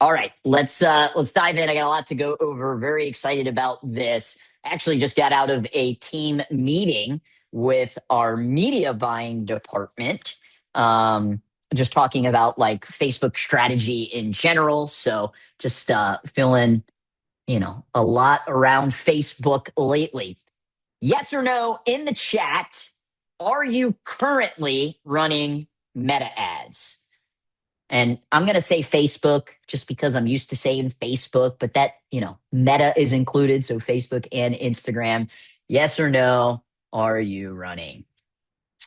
All right, let's dive in. I got a lot to go over. Very excited about this. Actually, just got out of a team meeting with our media buying department. Um, just talking about like Facebook strategy in general. So just feeling, a lot around Facebook lately. Yes or no in the chat. Are you currently running meta ads? And I'm going to say Facebook just because I'm used to saying Facebook, but that, Meta is included. So Facebook and Instagram. Yes or no, are you running?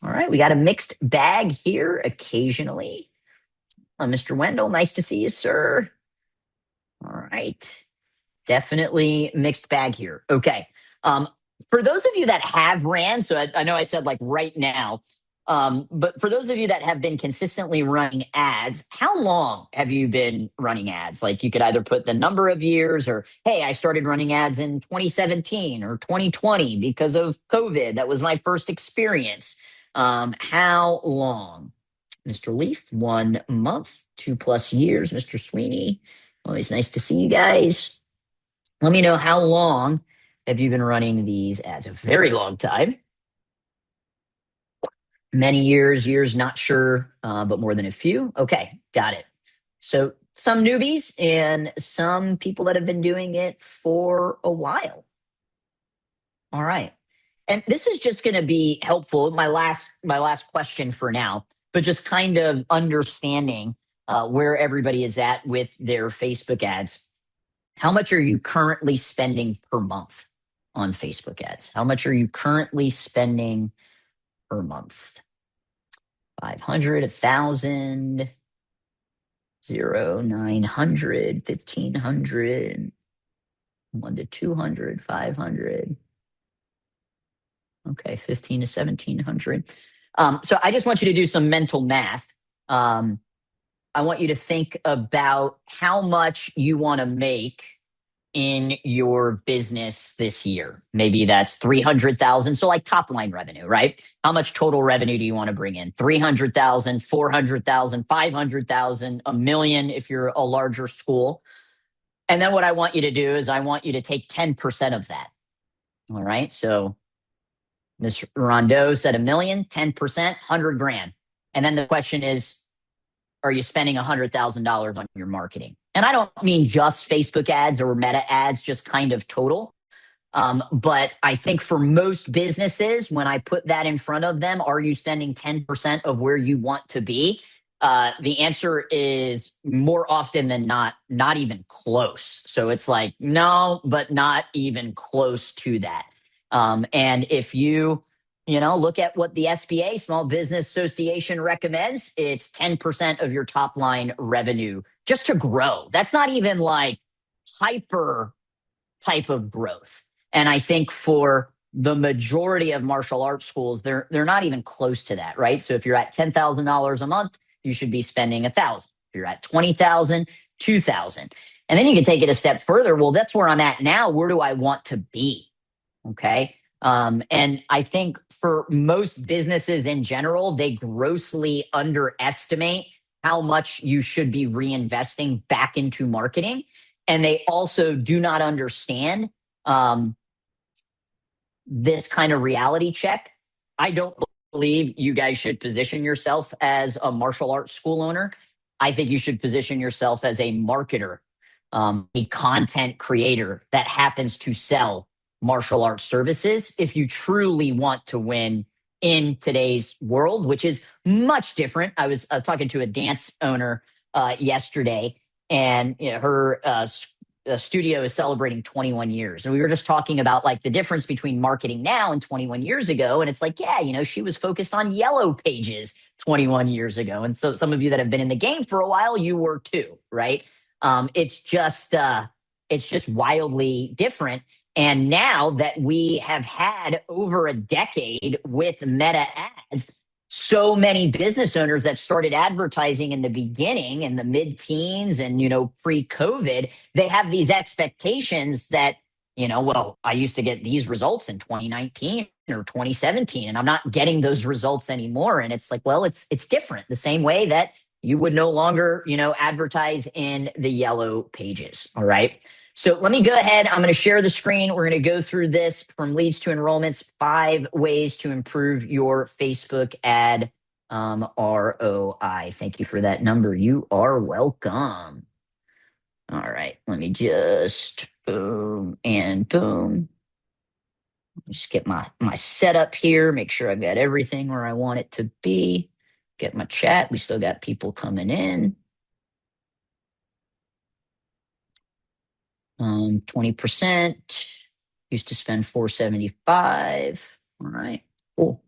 All right. We got a mixed bag here occasionally. Mr. Wendell, nice to see you, sir. All right. Definitely mixed bag here. Okay. For those of you that have ran, so I know I said like right now, but for those of you that have been consistently running ads, how long have you been running ads? Like you could either put the number of years or, hey, I started running ads in 2017 or 2020 because of COVID. That was my first experience. How long? Mr. Leaf, 1 month, 2+ years. Mr. Sweeney, always nice to see you guys. Let me know how long have you been running these ads? A very long time. Many years, not sure, but more than a few. Okay, got it. So some newbies and some people that have been doing it for a while. All right. And this is just going to be helpful. My last question for now, but just kind of understanding where everybody is at with their Facebook ads. How much are you currently spending per month on Facebook ads? How much are you currently spending per month? 500, 1,000, 0, 900, 1,500, 1 to 200, 500. Okay, 15 to 1,700. So I just want you to do some mental math. I want you to think about how much you want to make in your business this year. Maybe that's 300,000. So like top line revenue, right? How much total revenue do you want to bring in? 300,000, 400,000, 500,000, a million if you're a larger school. And then what I want you to do is I want you to take 10% of that. All right. So Ms. Rondeau said a million, 10%, 100 grand. And then the question is, are you spending $100,000 on your marketing? And I don't mean just Facebook ads or Meta ads, just kind of total. But I think for most businesses, when I put that in front of them, are you spending 10% of where you want to be? The answer is more often than not even close. So it's like, no, but not even close to that. And if you look at what the SBA, Small Business Association, recommends. It's 10% of your top line revenue just to grow. That's not even like hyper type of growth. And I think for the majority of martial arts schools, they're not even close to that, right? So if you're at $10,000 a month, you should be spending 1,000. If you're at 20,000, 2,000. And then you can take it a step further. Well, that's where I'm at now. Where do I want to be? Okay. And I think for most businesses in general, they grossly underestimate how much you should be reinvesting back into marketing. And they also do not understand this kind of reality check. I don't believe you guys should position yourself as a martial arts school owner. I think you should position yourself as a marketer, a content creator that happens to sell martial arts services if you truly want to win in today's world, which is much different. I was talking to a dance owner yesterday, and her studio is celebrating 21 years. And we were just talking about like the difference between marketing now and 21 years ago. And it's like, yeah, she was focused on yellow pages 21 years ago. And so some of you that have been in the game for a while, you were too, right? It's just wildly different. And now that we have had over a decade with Meta ads, so many business owners that started advertising in the beginning, in the mid-teens and, pre-COVID, they have these expectations that, well, I used to get these results in 2019 or 2017, and I'm not getting those results anymore. And it's like, well, it's different. The same way that you would no longer, advertise in the yellow pages. All right. So let me go ahead. I'm going to share the screen. We're going to go through this from leads to enrollments, 5 ways to improve your Facebook ad ROI. Thank you for that number. You are welcome. All right. Let me just boom and boom. Just get my setup here, make sure I've got everything where I want it to be. Get my chat. We still got people coming in. 20%. Used to spend $475. All right, cool.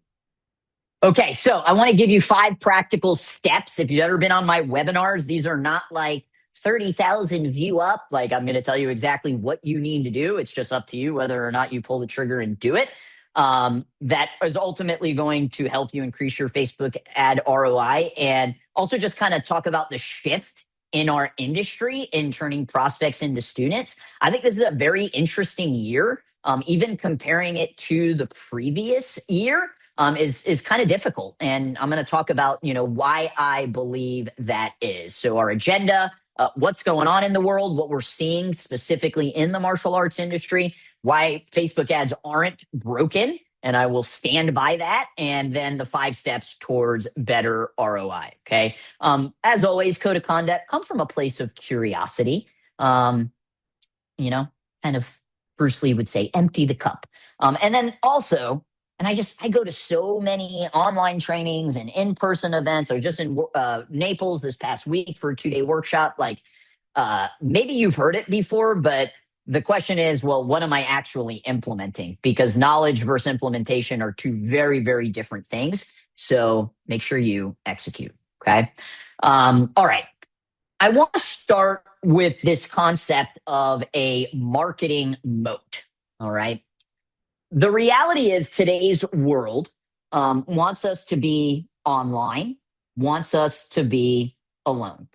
Okay, so I want to give you 5 practical steps. If you've ever been on my webinars, these are not like 30,000 view up. Like, I'm going to tell you exactly what you need to do. It's just up to you whether or not you pull the trigger and do it. That is ultimately going to help you increase your Facebook ad ROI, and also just kind of talk about the shift in our industry in turning prospects into students. I think this is a very interesting year. Even comparing it to the previous year, is kind of difficult. And I'm going to talk about, why I believe that is. So our agenda, what's going on in the world, what we're seeing specifically in the martial arts industry, why Facebook ads aren't broken, and I will stand by that, and then the 5 steps towards better ROI. Okay. As always, code of conduct come from a place of curiosity. Kind of Bruce Lee would say, empty the cup. And then also, and I go to so many online trainings and in-person events. I was just in Naples this past week for a 2-day workshop. Like, maybe you've heard it before, but the question is, well, what am I actually implementing? Because knowledge versus implementation are 2 very, very different things. So make sure you execute. Okay. All right. I want to start with this concept of a marketing moat. All right. The reality is today's world wants us to be online, wants us to be alone.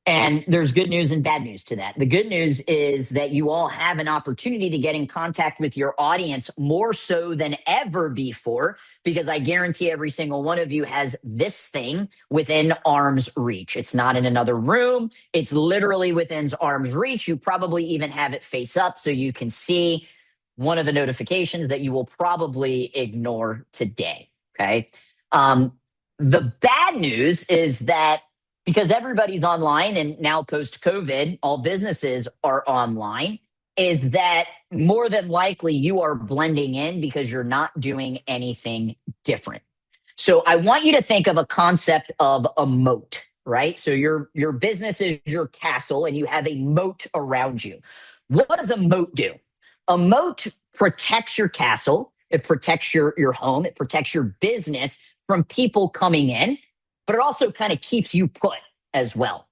And there's good news and bad news to that. The good news is that you all have an opportunity to get in contact with your audience more so than ever before, because I guarantee every single one of you has this thing within arm's reach. It's not in another room. It's literally within arm's reach. You probably even have it face up so you can see one of the notifications that you will probably ignore today. Okay. The bad news is that because everybody's online, and now post-COVID, all businesses are online, is that more than likely you are blending in because you're not doing anything different. So I want you to think of a concept of a moat, right? So your business is your castle and you have a moat around you. What does a moat do? A moat protects your castle. It protects your home. It protects your business from people coming in, but it also kind of keeps you put as well.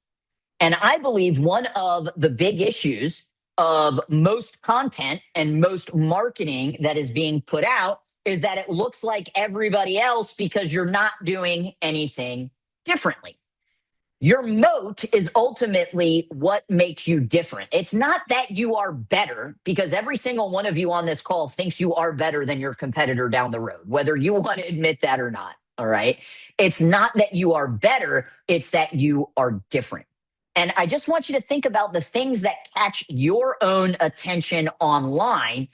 And I believe one of the big issues of most content and most marketing that is being put out is that it looks like everybody else because you're not doing anything differently. Your moat is ultimately what makes you different. It's not that you are better, because every single one of you on this call thinks you are better than your competitor down the road, whether you want to admit that or not. All right. It's not that you are better. It's that you are different. And I just want you to think about the things that catch your own attention online.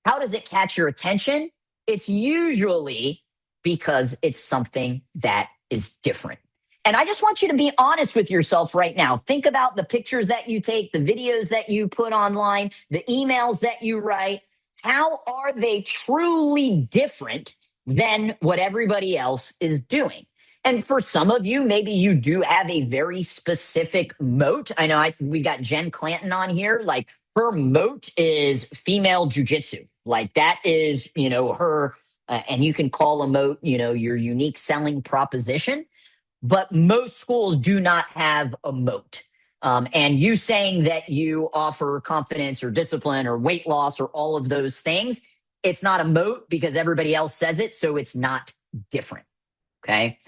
How does it catch your attention? It's usually because it's something that is different. And I just want you to be honest with yourself right now. Think about the pictures that you take, the videos that you put online, the emails that you write. How are they truly different than what everybody else is doing? And for some of you, maybe you do have a very specific moat. I know we got Jen Clanton on here. Like, her moat is female jujitsu. Like, that is, her, and you can call a moat, your unique selling proposition. But most schools do not have a moat. And you saying that you offer confidence or discipline or weight loss or all of those things, it's not a moat because everybody else says it, so it's not different. Okay.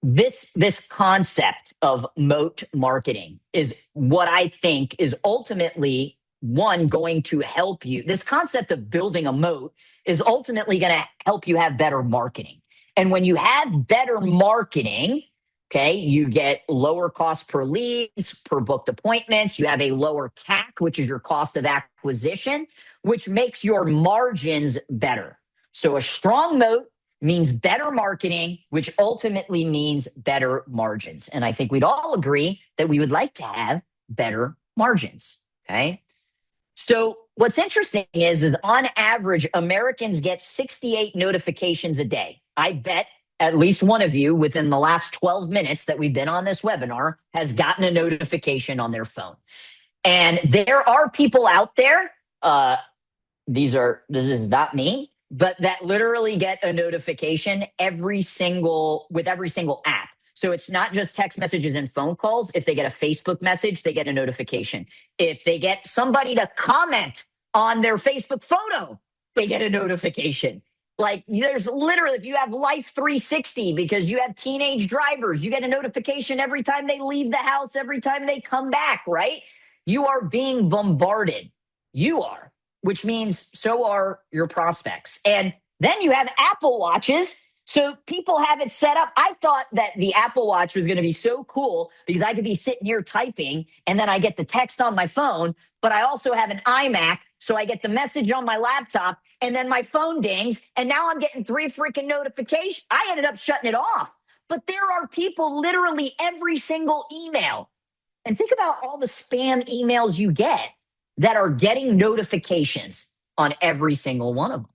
This concept of moat marketing is what I think is ultimately going to help you. This concept of building a moat is ultimately going to help you have better marketing. And when you have better marketing, okay, you get lower cost per leads, per booked appointments. You have a lower CAC, which is your cost of acquisition, which makes your margins better. So a strong moat means better marketing, which ultimately means better margins. And I think we'd all agree that we would like to have better margins. Okay. So what's interesting is on average, Americans get 68 notifications a day. I bet at least one of you within the last 12 minutes that we've been on this webinar has gotten a notification on their phone. And there are people out there, this is not me, but that literally get a notification with every single app. So it's not just text messages and phone calls. If they get a Facebook message, they get a notification. If they get somebody to comment on their Facebook photo, they get a notification. Like there's literally, if you have Life 360 because you have teenage drivers, you get a notification every time they leave the house, every time they come back, right? You are being bombarded. You are, which means so are your prospects. And then you have Apple Watches. So people have it set up. I thought that the Apple Watch was going to be so cool because I could be sitting here typing and then I get the text on my phone, but I also have an iMac. So I get the message on my laptop and then my phone dings and now I'm getting 3 freaking notifications. I ended up shutting it off. But there are people literally every single email. And think about all the spam emails you get that are getting notifications on every single one of them.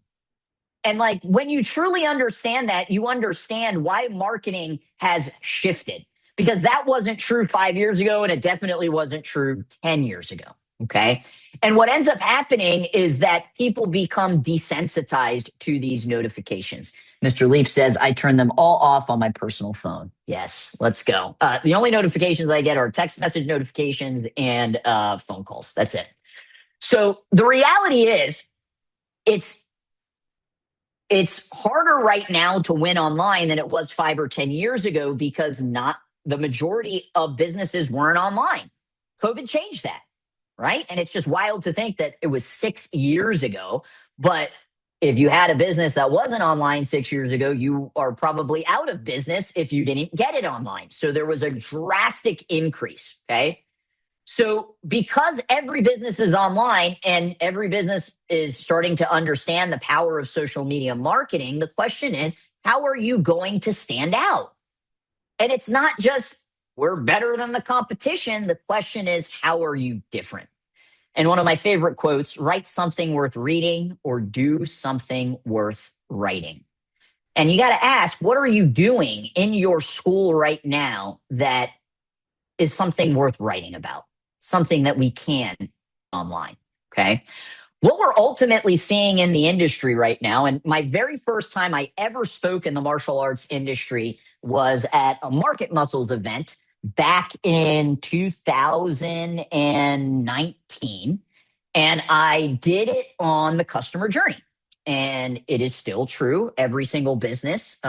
And like when you truly understand that, you understand why marketing has shifted because that wasn't true 5 years ago. And it definitely wasn't true 10 years ago. Okay. And what ends up happening is that people become desensitized to these notifications. Mr. Leaf says, I turn them all off on my personal phone. Yes, let's go. The only notifications I get are text message notifications and phone calls. That's it. So the reality is it's harder right now to win online than it was 5 or 10 years ago because not the majority of businesses weren't online. COVID changed that, right? And it's just wild to think that it was 6 years ago. But if you had a business that wasn't online 6 years ago, you are probably out of business if you didn't get it online. So there was a drastic increase, okay? So because every business is online and every business is starting to understand the power of social media marketing, the question is, how are you going to stand out? And it's not just we're better than the competition. The question is, how are you different? And one of my favorite quotes, write something worth reading or do something worth writing. And you got to ask, what are you doing in your school right now that is something worth writing about? Something that we can online, okay? What we're ultimately seeing in the industry right now, and my very first time I ever spoke in the martial arts industry was at a Market Muscles event back in 2019. And I did it on the customer journey. And it is still true. Every single business,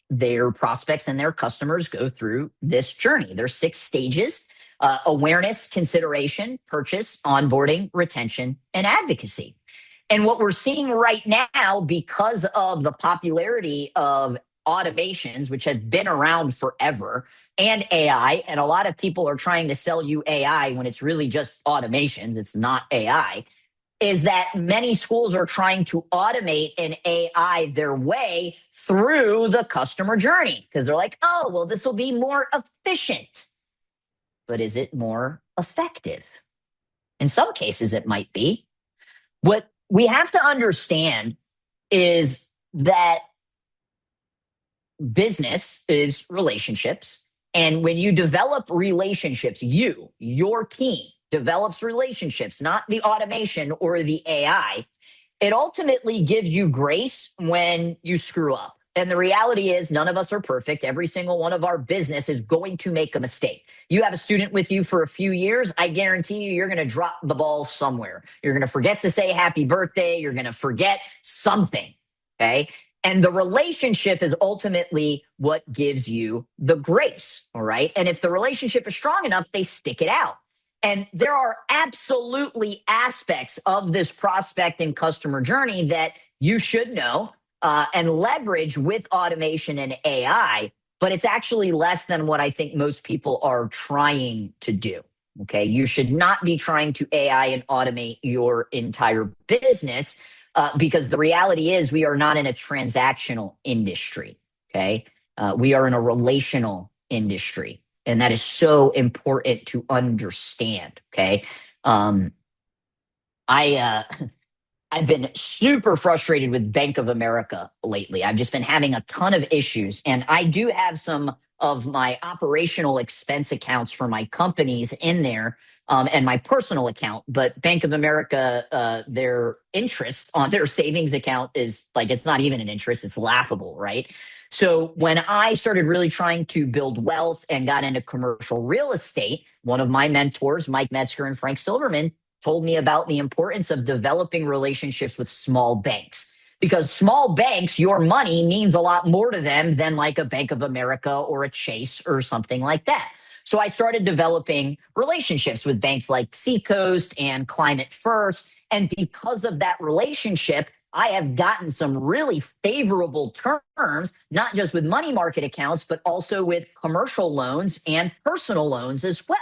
their prospects and their customers go through this journey. There's 6 stages. Awareness, consideration, purchase, onboarding, retention, and advocacy. And what we're seeing right now, because of the popularity of automations, which have been around forever, and AI, and a lot of people are trying to sell you AI when it's really just automations, it's not AI, is that many schools are trying to automate an AI their way through the customer journey because they're like, oh, well, this will be more efficient. But is it more effective? In some cases, it might be. What we have to understand is that business is relationships. And when you develop relationships, your team develops relationships, not the automation or the AI, it ultimately gives you grace when you screw up. And the reality is none of us are perfect. Every single one of our business is going to make a mistake. You have a student with you for a few years, I guarantee you're going to drop the ball somewhere. You're going to forget to say happy birthday. You're going to forget something, okay? And the relationship is ultimately what gives you the grace, all right? And if the relationship is strong enough, they stick it out. And there are absolutely aspects of this prospect and customer journey that you should know and leverage with automation and AI, but it's actually less than what I think most people are trying to do. Okay. You should not be trying to AI and automate your entire business because the reality is we are not in a transactional industry. Okay. We are in a relational industry. And that is so important to understand. Okay. Um, I, I've been super frustrated with Bank of America lately. I've just been having a ton of issues. And I do have some of my operational expense accounts for my companies in there and my personal account. But Bank of America, their interest on their savings account is like, it's not even an interest, it's laughable, right? So when I started really trying to build wealth and got into commercial real estate, one of my mentors, Mike Metzger and Frank Silverman, told me about the importance of developing relationships with small banks because small banks, your money means a lot more to them than like a Bank of America or a Chase or something like that. So I started developing relationships with banks like Seacoast and Climate First. And because of that relationship, I have gotten some really favorable terms, not just with money market accounts, but also with commercial loans and personal loans as well.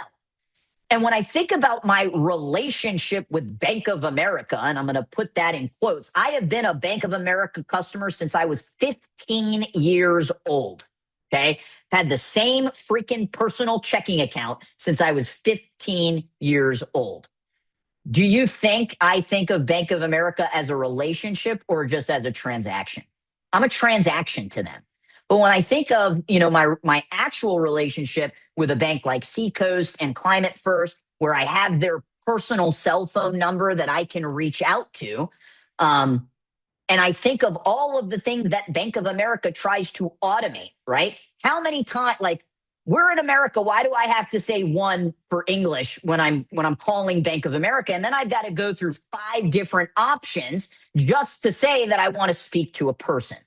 And when I think about my relationship with Bank of America, and I'm going to put that in quotes, I have been a Bank of America customer since I was 15 years old. Okay. I've had the same freaking personal checking account since I was 15 years old. Do you think I think of Bank of America as a relationship or just as a transaction? I'm a transaction to them. But when I think of, my actual relationship with a bank like Seacoast and Climate First, where I have their personal cell phone number that I can reach out to, and I think of all of the things that Bank of America tries to automate, right? How many times, like, we're in America. Why do I have to say one for English when I'm calling Bank of America? And then I've got to go through 5 different options just to say that I want to speak to a person.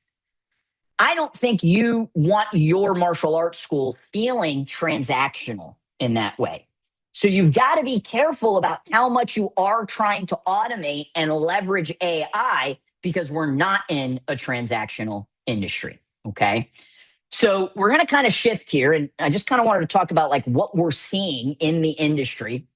I don't think you want your martial arts school feeling transactional in that way. So you've got to be careful about how much you are trying to automate and leverage AI because we're not in a transactional industry. Okay. So we're going to kind of shift here. And I just kind of wanted to talk about like what we're seeing in the industry.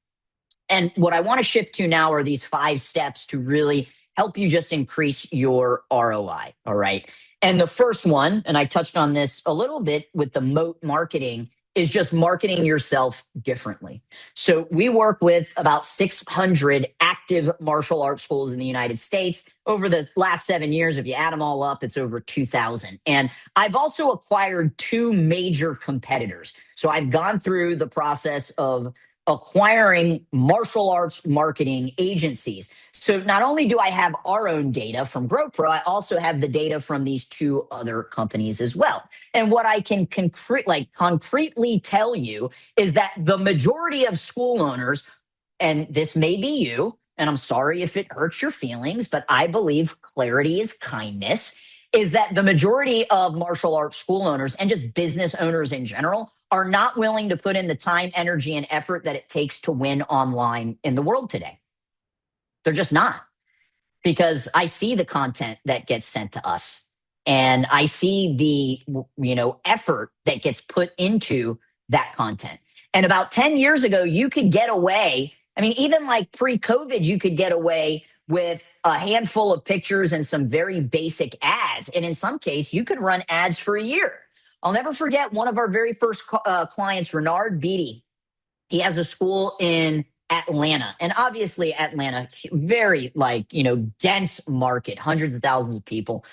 And what I want to shift to now are these 5 steps to really help you just increase your ROI. All right. And the first one, and I touched on this a little bit with the moat marketing, is just marketing yourself differently. So we work with about 600 active martial arts schools in the United States. Over the last 7 years, if you add them all up, it's over 2,000. And I've also acquired 2 major competitors. So I've gone through the process of acquiring martial arts marketing agencies. So not only do I have our own data from GrowPro, I also have the data from these 2 other companies as well. And what I can concretely tell you is that the majority of school owners, and this may be you, and I'm sorry if it hurts your feelings, but I believe clarity is kindness, is that the majority of martial arts school owners and just business owners in general are not willing to put in the time, energy, and effort that it takes to win online in the world today. They're just not, because I see the content that gets sent to us and I see the, effort that gets put into that content. And about 10 years ago, you could get away. I mean, even like pre-COVID, you could get away with a handful of pictures and some very basic ads. And in some case, you could run ads for a year. I'll never forget one of our very first clients, Renard Beatty. He has a school in Atlanta, and obviously Atlanta, very dense market, hundreds of thousands of people.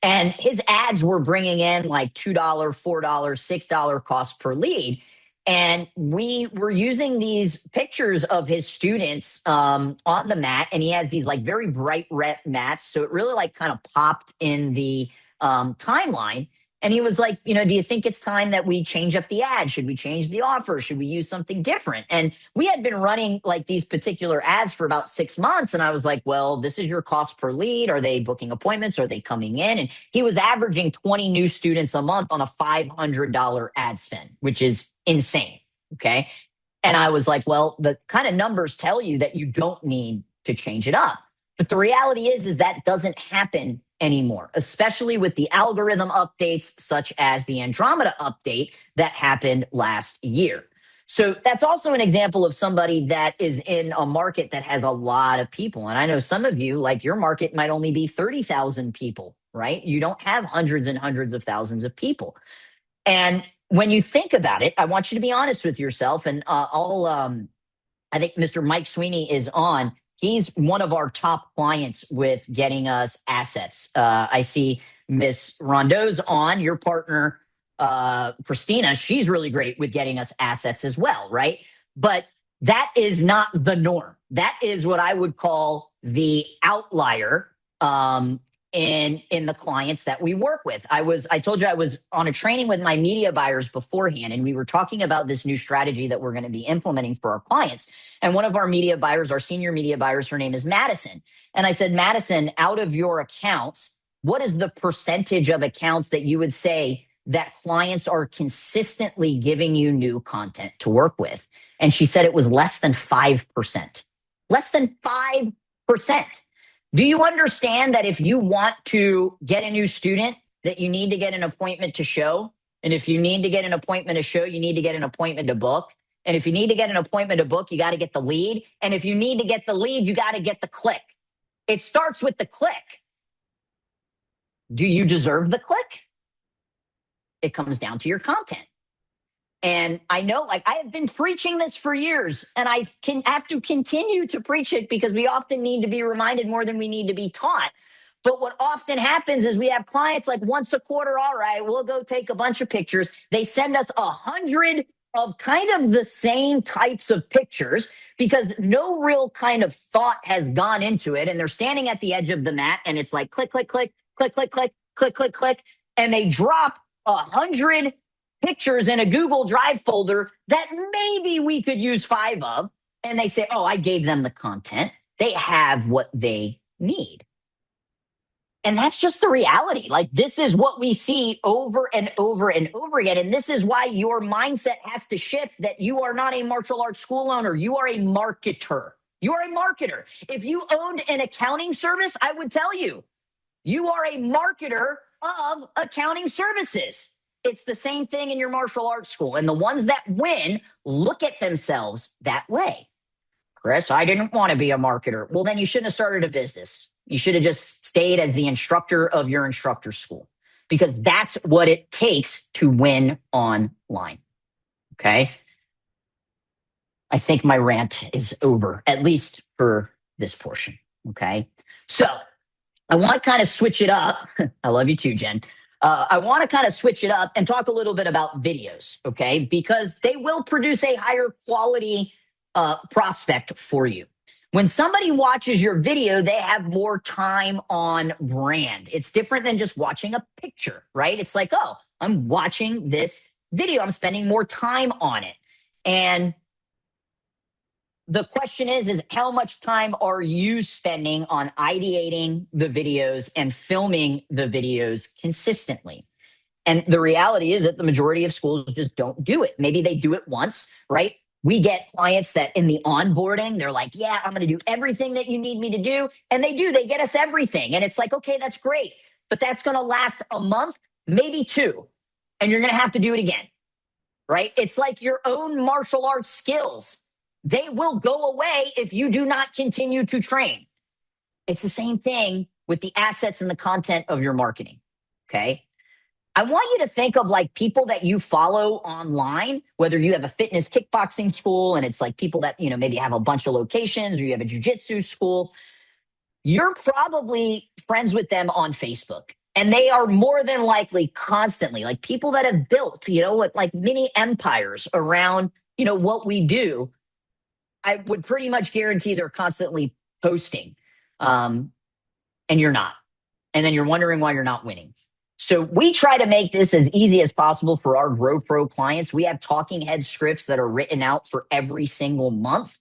And his ads were bringing in like $2, $4, $6 cost per lead. And we were using these pictures of his students on the mat, and he has these like very bright red mats. So it really like kind of popped in the timeline. And he was like, do you think it's time that we change up the ad? Should we change the offer? Should we use something different? And we had been running like these particular ads for about 6 months. And I was like, well, this is your cost per lead. Are they booking appointments? Are they coming in? And he was averaging 20 new students a month on a $500 ad spend, which is insane. Okay. And I was like, well, the kind of numbers tell you that you don't need to change it up. But the reality is that doesn't happen anymore, especially with the algorithm updates such as the Andromeda update that happened last year. So that's also an example of somebody that is in a market that has a lot of people. And I know some of you, like your market might only be 30,000 people, right? You don't have hundreds and hundreds of thousands of people. And when you think about it, I want you to be honest with yourself. And I think Mr. Mike Sweeney is on. He's one of our top clients with getting us assets. I see Miss Rondeau's on, your partner, Christina. She's really great with getting us assets as well, right? But that is not the norm. That is what I would call the outlier in the clients that we work with. I told you I was on a training with my media buyers beforehand, and we were talking about this new strategy that we're going to be implementing for our clients. And one of our media buyers, our senior media buyers, her name is Madison. And I said, Madison, out of your accounts, what is the percentage of accounts that you would say that clients are consistently giving you new content to work with? And she said it was less than 5%. Less than 5%. Do you understand that if you want to get a new student, that you need to get an appointment to show? And if you need to get an appointment to show, you need to get an appointment to book. And if you need to get an appointment to book, you got to get the lead. And if you need to get the lead, you got to get the click. It starts with the click. Do you deserve the click? It comes down to your content. And I know, like, I have been preaching this for years, and I can have to continue to preach it because we often need to be reminded more than we need to be taught. But what often happens is we have clients like once a quarter, all right, we'll go take a bunch of pictures. They send us 100 of kind of the same types of pictures because no real kind of thought has gone into it. And they're standing at the edge of the mat, and it's like click, click, click, click, click, click, click, click, click. And they drop 100 pictures in a Google Drive folder that maybe we could use 5 of. And they say, oh, I gave them the content. They have what they need. And that's just the reality. Like, this is what we see over and over and over again. And this is why your mindset has to shift, that you are not a martial arts school owner. You are a marketer. You are a marketer. If you owned an accounting service, I would tell you, you are a marketer of accounting services. It's the same thing in your martial arts school. And the ones that win look at themselves that way. Chris, I didn't want to be a marketer. Well, then you shouldn't have started a business. You should have just stayed as the instructor of your instructor school, because that's what it takes to win online. Okay. I think my rant is over, at least for this portion. Okay. So I want to kind of switch it up. I love you too, Jen. I want to kind of switch it up and talk a little bit about videos, okay? Because they will produce a higher quality prospect for you. When somebody watches your video, they have more time on brand. It's different than just watching a picture, right? It's like, oh, I'm watching this video. I'm spending more time on it. And the question is how much time are you spending on ideating the videos and filming the videos consistently? And the reality is that the majority of schools just don't do it. Maybe they do it once, right? We get clients that in the onboarding, they're like, yeah, I'm going to do everything that you need me to do. And they do, they get us everything. And it's like, okay, that's great. But that's going to last a month, maybe 2. And you're going to have to do it again, right? It's like your own martial arts skills. They will go away if you do not continue to train. It's the same thing with the assets and the content of your marketing, okay? I want you to think of like people that you follow online, whether you have a fitness kickboxing school and it's like people that, you know, maybe have a bunch of locations, or you have a jiu-jitsu school. You're probably friends with them on Facebook. And they are more than likely constantly like people that have built, you know, like mini empires around, you know, what we do. I would pretty much guarantee they're constantly posting, and you're not. And then you're wondering why you're not winning. So we try to make this as easy as possible for our Grow Pro clients. We have talking head scripts that are written out for every single month.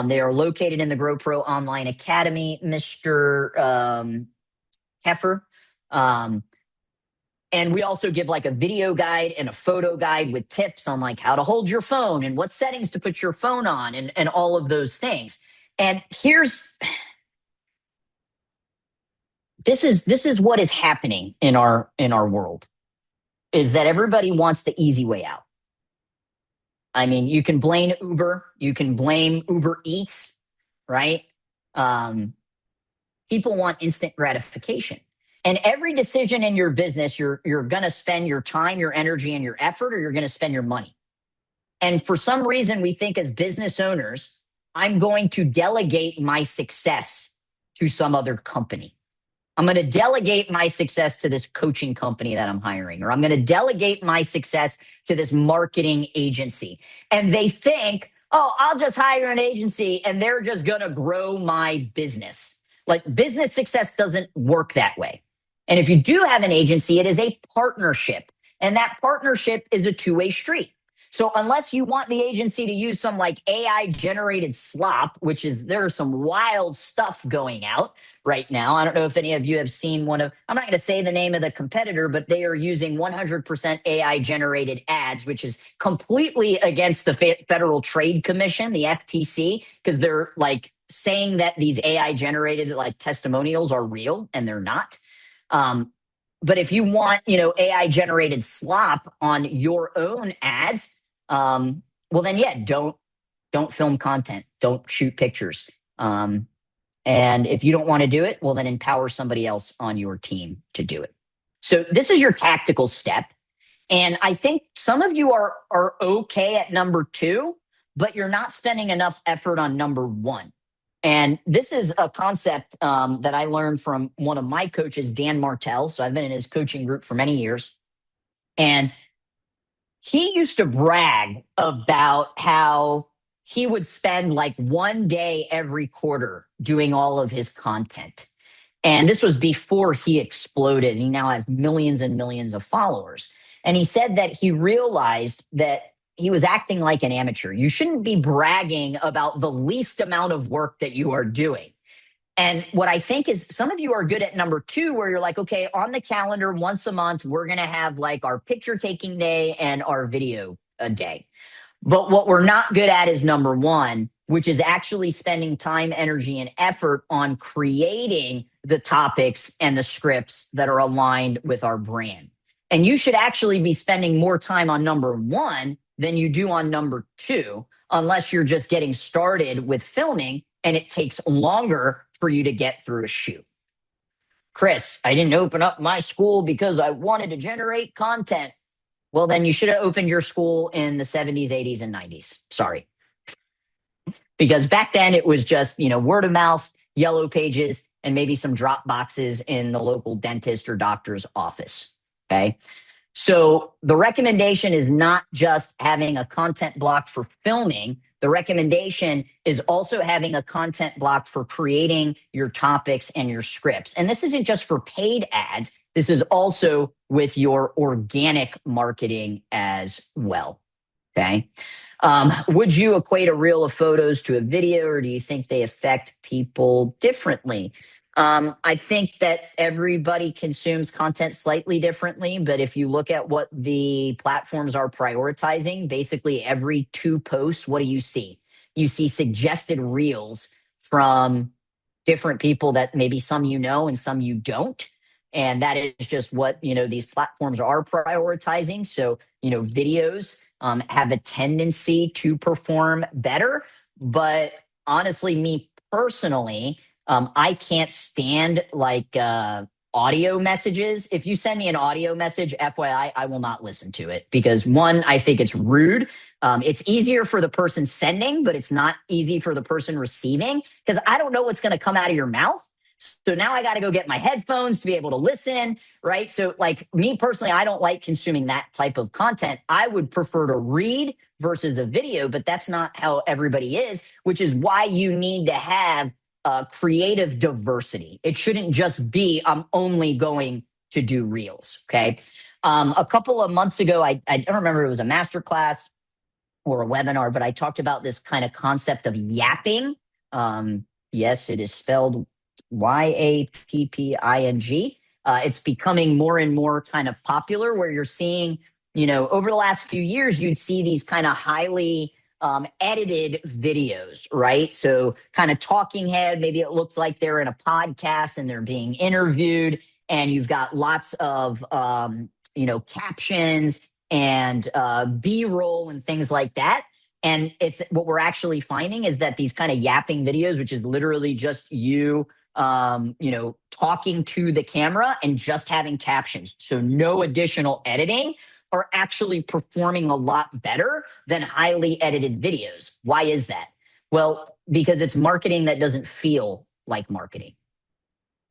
They are located in the Grow Pro Online Academy, Mr. Heffer. And we also give like a video guide and a photo guide with tips on like how to hold your phone and what settings to put your phone on and all of those things. And here's this is what is happening in our world, is that everybody wants the easy way out. I mean, you can blame Uber, you can blame Uber Eats, right? Um, People want instant gratification. And every decision in your business, you're going to spend your time, your energy, and your effort, or you're going to spend your money. And for some reason, we think as business owners, I'm going to delegate my success to some other company. I'm going to delegate my success to this coaching company that I'm hiring, or I'm going to delegate my success to this marketing agency. And they think, oh, I'll just hire an agency and they're just going to grow my business. Like, business success doesn't work that way. And if you do have an agency, it is a partnership. And that partnership is a two-way street. So unless you want the agency to use some like AI generated slop, which is, there's some wild stuff going out right now. I don't know if any of you have seen one of, I'm not going to say the name of the competitor, but they are using 100% AI generated ads, which is completely against the Federal Trade Commission, the FTC, because they're like saying that these AI generated like testimonials are real, and they're not. But if you want, AI generated slop on your own ads, well then, yeah, don't film content, don't shoot pictures. And if you don't want to do it, well then empower somebody else on your team to do it. So this is your tactical step. And I think some of you are okay at number 2, but you're not spending enough effort on number 1. And this is a concept that I learned from one of my coaches, Dan Martell. So I've been in his coaching group for many years. And he used to brag about how he would spend like one day every quarter doing all of his content. And this was before he exploded. He now has millions and millions of followers. And he said that he realized that he was acting like an amateur. You shouldn't be bragging about the least amount of work that you are doing. And what I think is, some of you are good at number 2, where you're like, okay, on the calendar once a month, we're going to have like our picture taking day and our video a day. But what we're not good at is number 1, which is actually spending time, energy, and effort on creating the topics and the scripts that are aligned with our brand. And you should actually be spending more time on number 1 than you do on number 2, unless you're just getting started with filming and it takes longer for you to get through a shoot. Chris, I didn't open up my school because I wanted to generate content. Well, then you should have opened your school in the 70s, 80s, and 90s. Sorry. Because back then it was just, word of mouth, yellow pages, and maybe some drop boxes in the local dentist or doctor's office. Okay. So the recommendation is not just having a content block for filming. The recommendation is also having a content block for creating your topics and your scripts. And this isn't just for paid ads. This is also with your organic marketing as well. Okay. Would you equate a reel of photos to a video, or do you think they affect people differently? I think that everybody consumes content slightly differently, but if you look at what the platforms are prioritizing, basically every 2 posts, what do you see? You see suggested reels from different people that maybe some you know and some you don't. And that is just what, these platforms are prioritizing. So, videos have a tendency to perform better. But honestly, me personally, I can't stand like audio messages. If you send me an audio message, FYI, I will not listen to it, because 1, I think it's rude. It's easier for the person sending, but it's not easy for the person receiving, because I don't know what's going to come out of your mouth. So now I got to go get my headphones to be able to listen, right? So like, me personally, I don't like consuming that type of content. I would prefer to read versus a video, but that's not how everybody is, which is why you need to have creative diversity. It shouldn't just be, I'm only going to do reels. Okay. A couple of months ago, I don't remember, it was a masterclass or a webinar, but I talked about this kind of concept of yapping. Yes, it is spelled YAPPING. It's becoming more and more kind of popular, where you're seeing, over the last few years, you'd see these kind of highly edited videos, right? So kind of talking head, maybe it looks like they're in a podcast and they're being interviewed, and you've got lots of captions and B-roll and things like that. And it's what we're actually finding is that these kind of yapping videos, which is literally just you talking to the camera and just having captions, so no additional editing, are actually performing a lot better than highly edited videos. Why is that? Well, because it's marketing that doesn't feel like marketing.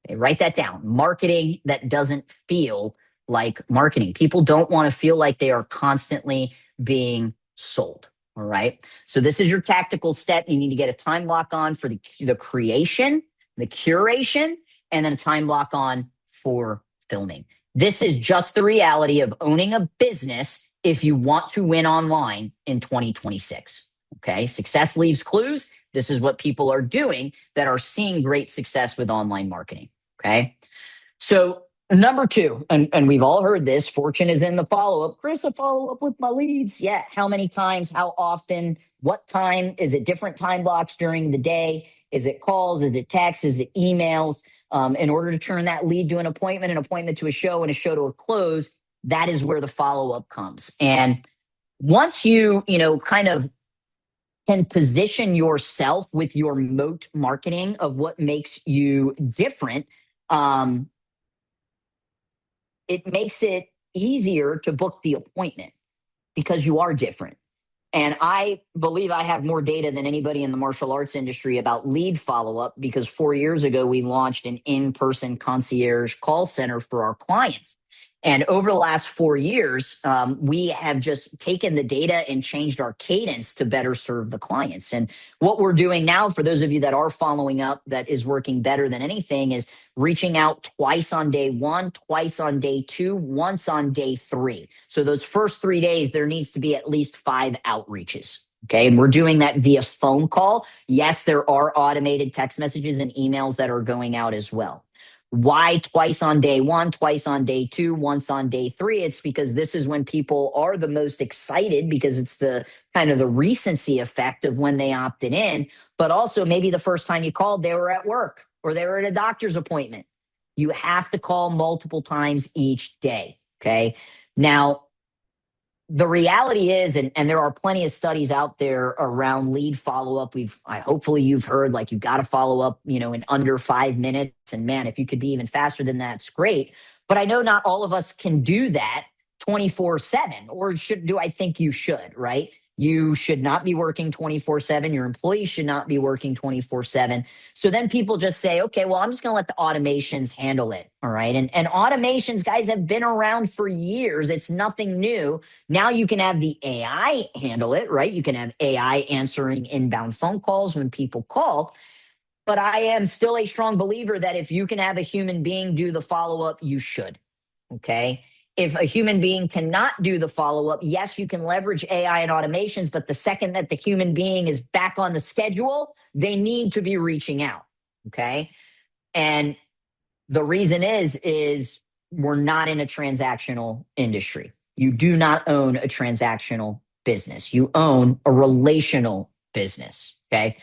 Okay, write that down. Marketing that doesn't feel like marketing. People don't want to feel like they are constantly being sold. All right. So this is your tactical step. You need to get a time block on for the creation, the curation, and then a time block on for filming. This is just the reality of owning a business if you want to win online in 2026. Okay. Success leaves clues. This is what people are doing that are seeing great success with online marketing. Okay. So number two, and we've all heard this, fortune is in the follow-up. Chris, I follow up with my leads. Yeah. How many times? How often? What time? Is it different time blocks during the day? Is it calls? Is it texts? Is it emails? In order to turn that lead to an appointment to a show, and a show to a close, that is where the follow-up comes. And once you kind of can position yourself with your moat marketing of what makes you different, it makes it easier to book the appointment because you are different. And I believe I have more data than anybody in the martial arts industry about lead follow-up, because 4 years ago, we launched an in-person concierge call center for our clients. And over the last 4 years, we have just taken the data and changed our cadence to better serve the clients. And what we're doing now, for those of you that are following up, that is working better than anything, is reaching out twice on day one, twice on day two, once on day three. So those first 3 days, there needs to be at least 5 outreaches. Okay. And we're doing that via phone call. Yes, there are automated text messages and emails that are going out as well. Why twice on day one, twice on day two, once on day three? It's because this is when people are the most excited, because it's the kind of the recency effect of when they opted in. But also, maybe the first time you called, they were at work or they were at a doctor's appointment. You have to call multiple times each day. Okay. Now, the reality is, and there are plenty of studies out there around lead follow-up. Hopefully you've heard, like, you've got to follow up, in under 5 minutes. And man, if you could be even faster than that, it's great. But I know not all of us can do that 24/7, or do I think you should, right? You should not be working 24/7. Your employees should not be working 24/7. So then people just say, okay, well, I'm just going to let the automations handle it. All right. And automations, guys, have been around for years. It's nothing new. Now you can have the AI handle it, right? You can have AI answering inbound phone calls when people call. But I am still a strong believer that if you can have a human being do the follow-up, you should. Okay. If a human being cannot do the follow-up, yes, you can leverage AI and automations, but the second that the human being is back on the schedule, they need to be reaching out. Okay. And the reason is we're not in a transactional industry. You do not own a transactional business. You own a relational business. Okay.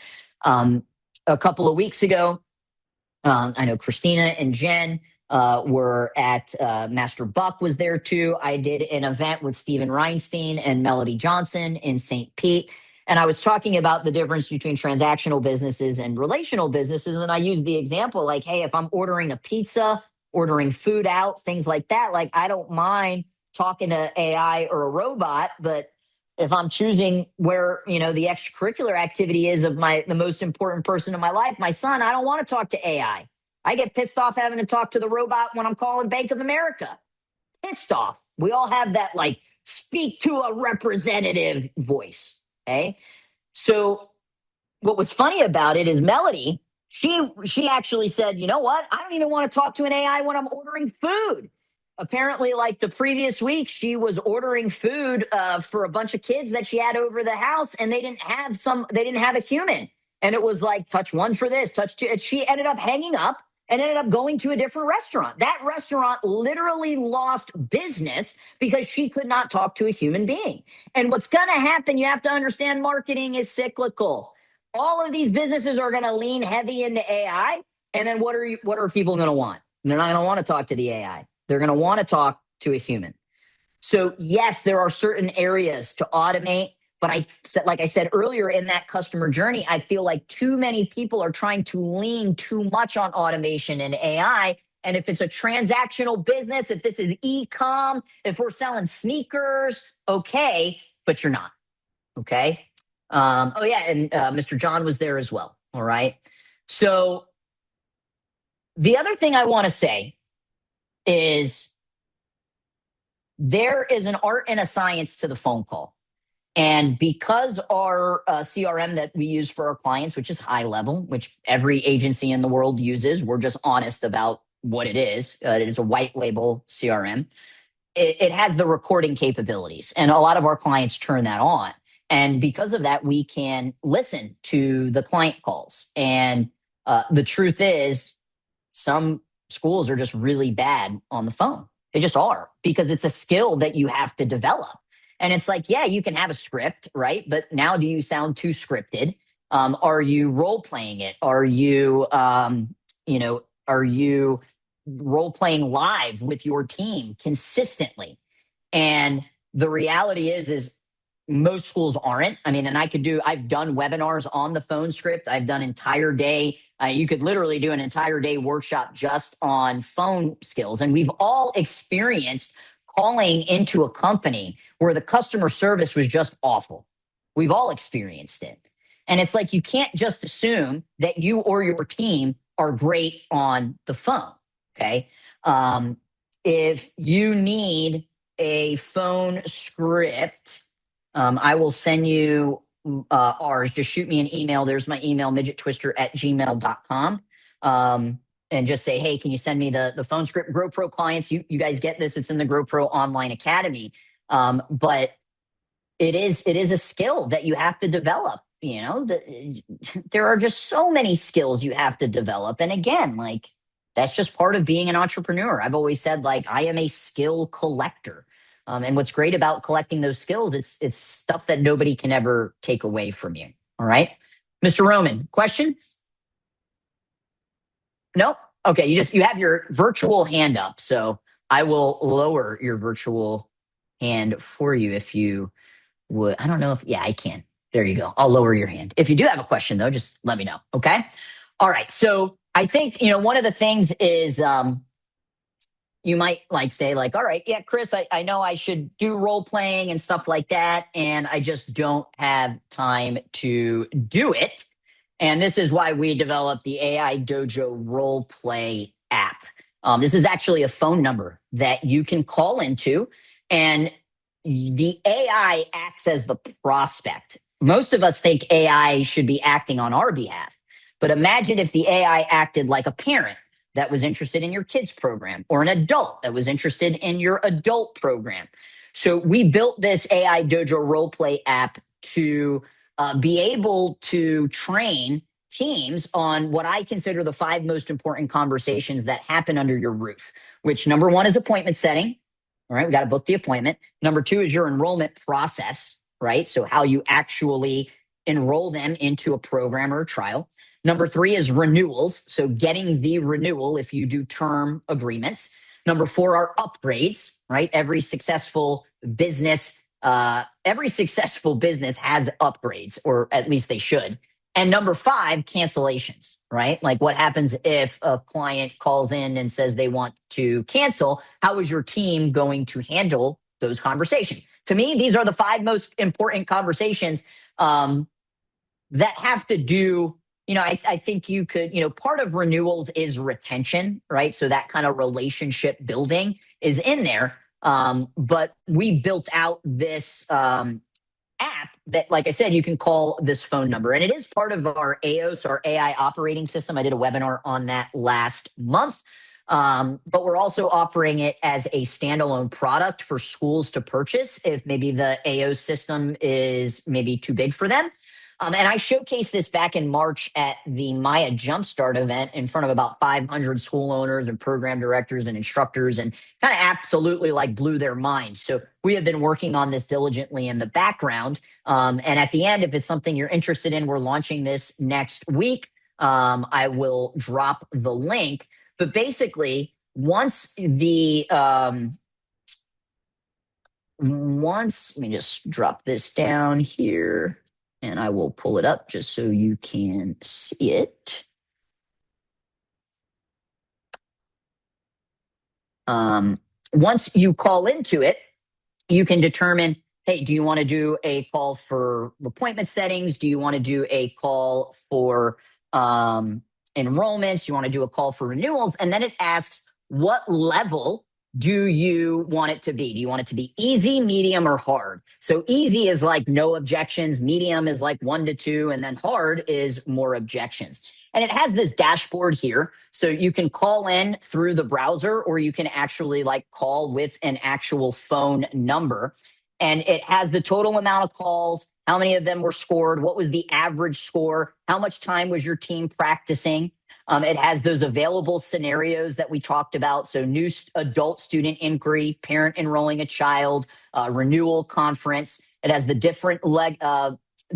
A couple of weeks ago, I know Christina and Jen were at Master Buck was there too. I did an event with Stephen Reinstein and Melody Johnson in St. Pete. And I was talking about the difference between transactional businesses and relational businesses. And I used the example like, hey, if I'm ordering a pizza, ordering food out, things like that, like, I don't mind talking to AI or a robot, but if I'm choosing where, the extracurricular activity is of the most important person in my life, my son, I don't want to talk to AI. I get pissed off having to talk to the robot when I'm calling Bank of America. Pissed off. We all have that, like, speak to a representative voice. Okay. So what was funny about it is Melody, she actually said, you know what? I don't even want to talk to an AI when I'm ordering food. Apparently, like the previous week, she was ordering food for a bunch of kids that she had over the house, and they didn't have a human. And it was like, touch one for this, touch two. And she ended up hanging up and ended up going to a different restaurant. That restaurant literally lost business because she could not talk to a human being. And what's going to happen, you have to understand marketing is cyclical. All of these businesses are going to lean heavy into AI. And then what are people going to want? They're not going to want to talk to the AI. They're going to want to talk to a human. So yes, there are certain areas to automate, but like I said earlier in that customer journey, I feel like too many people are trying to lean too much on automation and AI. And if it's a transactional business, if this is e-com, if we're selling sneakers, okay, but you're not. Okay. Oh yeah, and Mr. John was there as well. All right. So the other thing I want to say is there is an art and a science to the phone call. And because our CRM that we use for our clients, which is high level, which every agency in the world uses, we're just honest about what it is. It is a white label CRM. It has the recording capabilities, and a lot of our clients turn that on. And because of that, we can listen to the client calls. And the truth is, some schools are just really bad on the phone. They just are, because it's a skill that you have to develop. And it's like, yeah, you can have a script, right? But now do you sound too scripted? Are you role playing it? Are you, are you role playing live with your team consistently? And the reality is most schools aren't. I mean, and I've done webinars on the phone script. I've done entire day. You could literally do an entire day workshop just on phone skills. And we've all experienced calling into a company where the customer service was just awful. We've all experienced it. And it's like, you can't just assume that you or your team are great on the phone. Okay. If you need a phone script, I will send you ours. Just shoot me an email. There's my email, midgettwister@gmail.com. And just say, hey, can you send me the phone script? GrowPro clients, you guys get this. It's in the GrowPro Online Academy. But it is a skill that you have to develop. There are just so many skills you have to develop. And again, like, that's just part of being an entrepreneur. I've always said, like, I am a skill collector. And what's great about collecting those skills, it's stuff that nobody can ever take away from you. All right. Mr. Roman, question? Nope. Okay. You have your virtual hand up. So I will lower your virtual hand for you if you would. I don't know yeah, I can. There you go. I'll lower your hand. If you do have a question though, just let me know. Okay. All right. So I think, one of the things is, you might say, all right, yeah, Chris, I know I should do role playing and stuff like that. And I just don't have time to do it. And this is why we developed the AI Dojo role play app. This is actually a phone number that you can call into, and the AI acts as the prospect. Most of us think AI should be acting on our behalf, but imagine if the AI acted like a parent that was interested in your kids program, or an adult that was interested in your adult program. So we built this AI Dojo role play app to be able to train teams on what I consider the 5 most important conversations that happen under your roof, which number 1 is appointment setting. All right, we got to book the appointment. Number 2 is your enrollment process, right? So how you actually enroll them into a program or a trial. Number 3 is renewals. So getting the renewal if you do term agreements. Number 4 are upgrades, right? Every successful business has upgrades, or at least they should. And number 5, cancellations, right? Like, what happens if a client calls in and says they want to cancel? How is your team going to handle those conversations? To me, these are the 5 most important conversations that have to do, I think you could, part of renewals is retention, right? So that kind of relationship building is in there. But we built out this app that, like I said, you can call this phone number, and it is part of our AOS, our AI operating system. I did a webinar on that last month. But we're also offering it as a standalone product for schools to purchase if maybe the AO system is maybe too big for them. And I showcased this back in March at the Maya Jumpstart event in front of about 500 school owners and program directors and instructors, and kind of absolutely like blew their minds. So we have been working on this diligently in the background. And at the end, if it's something you're interested in, we're launching this next week. I will drop the link. But basically, let me just drop this down here and I will pull it up just so you can see it. Once you call into it, you can determine, hey, do you want to do a call for appointment settings? Do you want to do a call for enrollments? Do you want to do a call for renewals? And then it asks, what level do you want it to be? Do you want it to be easy, medium, or hard? So easy is like no objections. Medium is like 1 to 2. And then hard is more objections. And it has this dashboard here. So you can call in through the browser, or you can actually like call with an actual phone number. And it has the total amount of calls, how many of them were scored, what was the average score, how much time was your team practicing. It has those available scenarios that we talked about. So new adult student inquiry, parent enrolling a child, renewal conference. It has the different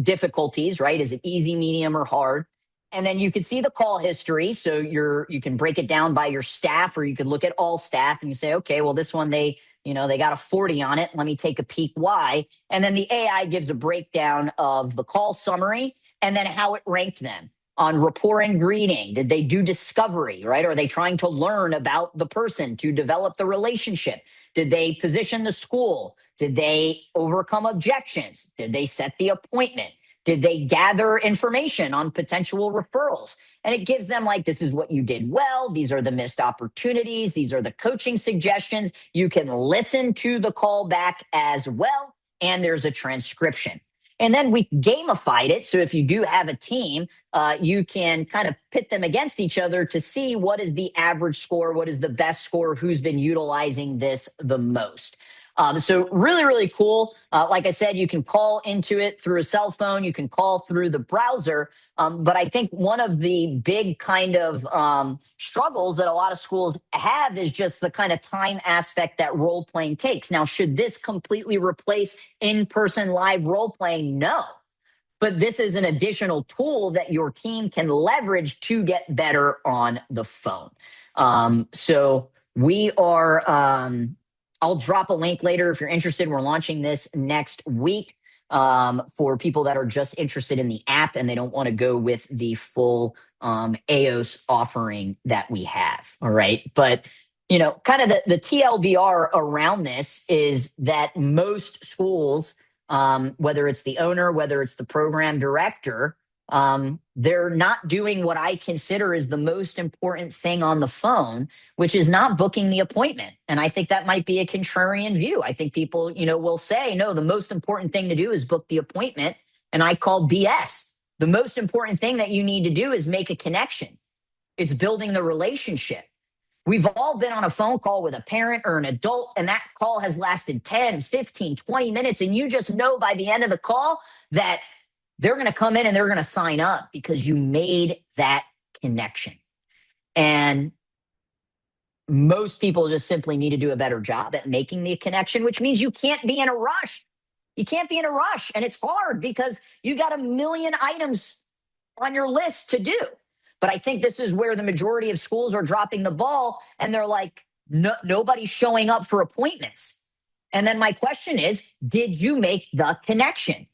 difficulties, right? Is it easy, medium, or hard? And then you can see the call history. So you can break it down by your staff, or you could look at all staff and you say, okay, well, this one, they got a 40 on it. Let me take a peek why. And then the AI gives a breakdown of the call summary and then how it ranked them on rapport and greeting. Did they do discovery, right? Are they trying to learn about the person to develop the relationship? Did they position the school? Did they overcome objections? Did they set the appointment? Did they gather information on potential referrals? And it gives them like, this is what you did well. These are the missed opportunities. These are the coaching suggestions. You can listen to the call back as well. And there's a transcription. And then we gamified it. So if you do have a team, you can kind of pit them against each other to see what is the average score, what is the best score, who's been utilizing this the most. So really, really cool. Like I said, you can call into it through a cell phone. You can call through the browser. But I think one of the big kind of struggles that a lot of schools have is just the kind of time aspect that role playing takes. Now, should this completely replace in-person live role playing? No. But this is an additional tool that your team can leverage to get better on the phone. So we are... I'll drop a link later if you're interested. We're launching this next week for people that are just interested in the app and they don't want to go with the full AOS offering that we have. All right. But, kind of the TLDR around this is that most schools, whether it's the owner, whether it's the program director, they're not doing what I consider is the most important thing on the phone, which is not booking the appointment. And I think that might be a contrarian view. I think people, will say, no, the most important thing to do is book the appointment. And I call BS. The most important thing that you need to do is make a connection. It's building the relationship. We've all been on a phone call with a parent or an adult, and that call has lasted 10, 15, 20 minutes. And you just know by the end of the call that they're going to come in and they're going to sign up because you made that connection. And most people just simply need to do a better job at making the connection, which means you can't be in a rush. You can't be in a rush. And it's hard because you got a million items on your list to do. But I think this is where the majority of schools are dropping the ball and they're like, nobody's showing up for appointments. And then my question is, did you make the connection?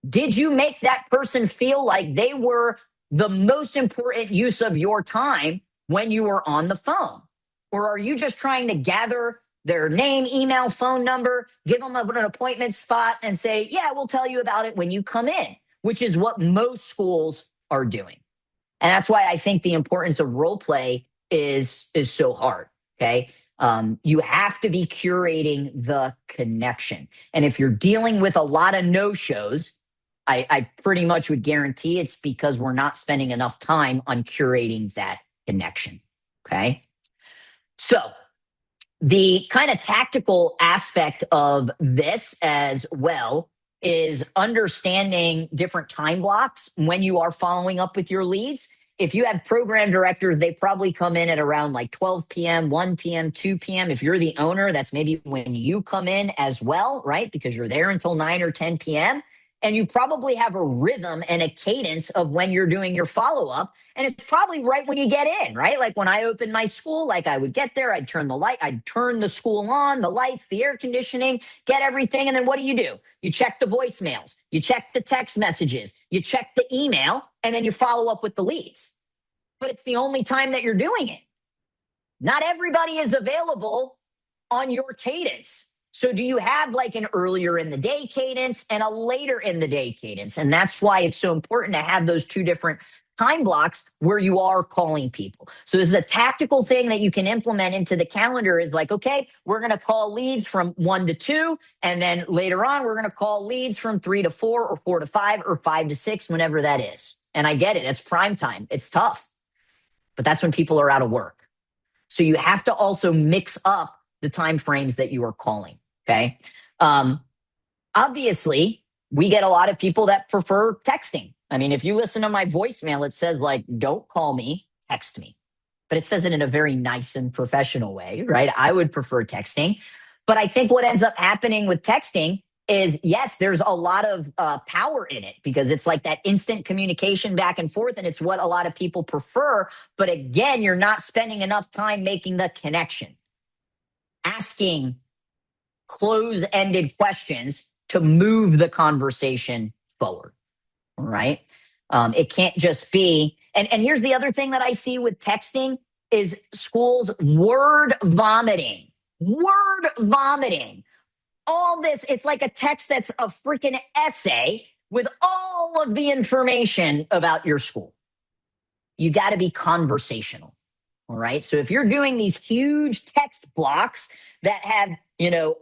Did you make that person feel like they were the most important use of your time when you were on the phone? Or are you just trying to gather their name, email, phone number, give them an appointment spot and say, yeah, we'll tell you about it when you come in, which is what most schools are doing. And that's why I think the importance of role play is so hard. Okay. You have to be curating the connection. And if you're dealing with a lot of no-shows, I pretty much would guarantee it's because we're not spending enough time on curating that connection. Okay. So the kind of tactical aspect of this as well is understanding different time blocks when you are following up with your leads. If you have program directors, they probably come in at around like 12 p.m., 1 p.m., 2 p.m. If you're the owner, that's maybe when you come in as well, right? Because you're there until 9 or 10 p.m. And you probably have a rhythm and a cadence of when you're doing your follow up. And it's probably right when you get in, right? Like when I opened my school, like I would get there, I'd turn I'd turn the school on, the lights, the air conditioning, get everything. And then what do? You check the voicemails, you check the text messages, you check the email, and then you follow up with the leads. But it's the only time that you're doing it. Not everybody is available on your cadence. So do you have like an earlier in the day cadence and a later in the day cadence? And that's why it's so important to have those two different time blocks where you are calling people. So this is a tactical thing that you can implement into the calendar is like, okay, we're going to call leads from 1 to 2. And then later on, we're going to call leads from 3 to 4 or 4 to 5 or 5 to 6, whenever that is. And I get it. It's prime time. It's tough, but that's when people are out of work. So you have to also mix up the time frames that you are calling. Okay. Obviously, we get a lot of people that prefer texting. I mean, if you listen to my voicemail, it says like, don't call me, text me. But it says it in a very nice and professional way, right? I would prefer texting. But I think what ends up happening with texting is, yes, there's a lot of power in it because it's like that instant communication back and forth, and it's what a lot of people prefer. But again, you're not spending enough time making the connection, asking close-ended questions to move the conversation forward. All right. It can't just be, and here's the other thing that I see with texting is schools word vomiting. All this, it's like a text that's a freaking essay with all of the information about your school. You got to be conversational. All right. So if you're doing these huge text blocks that have,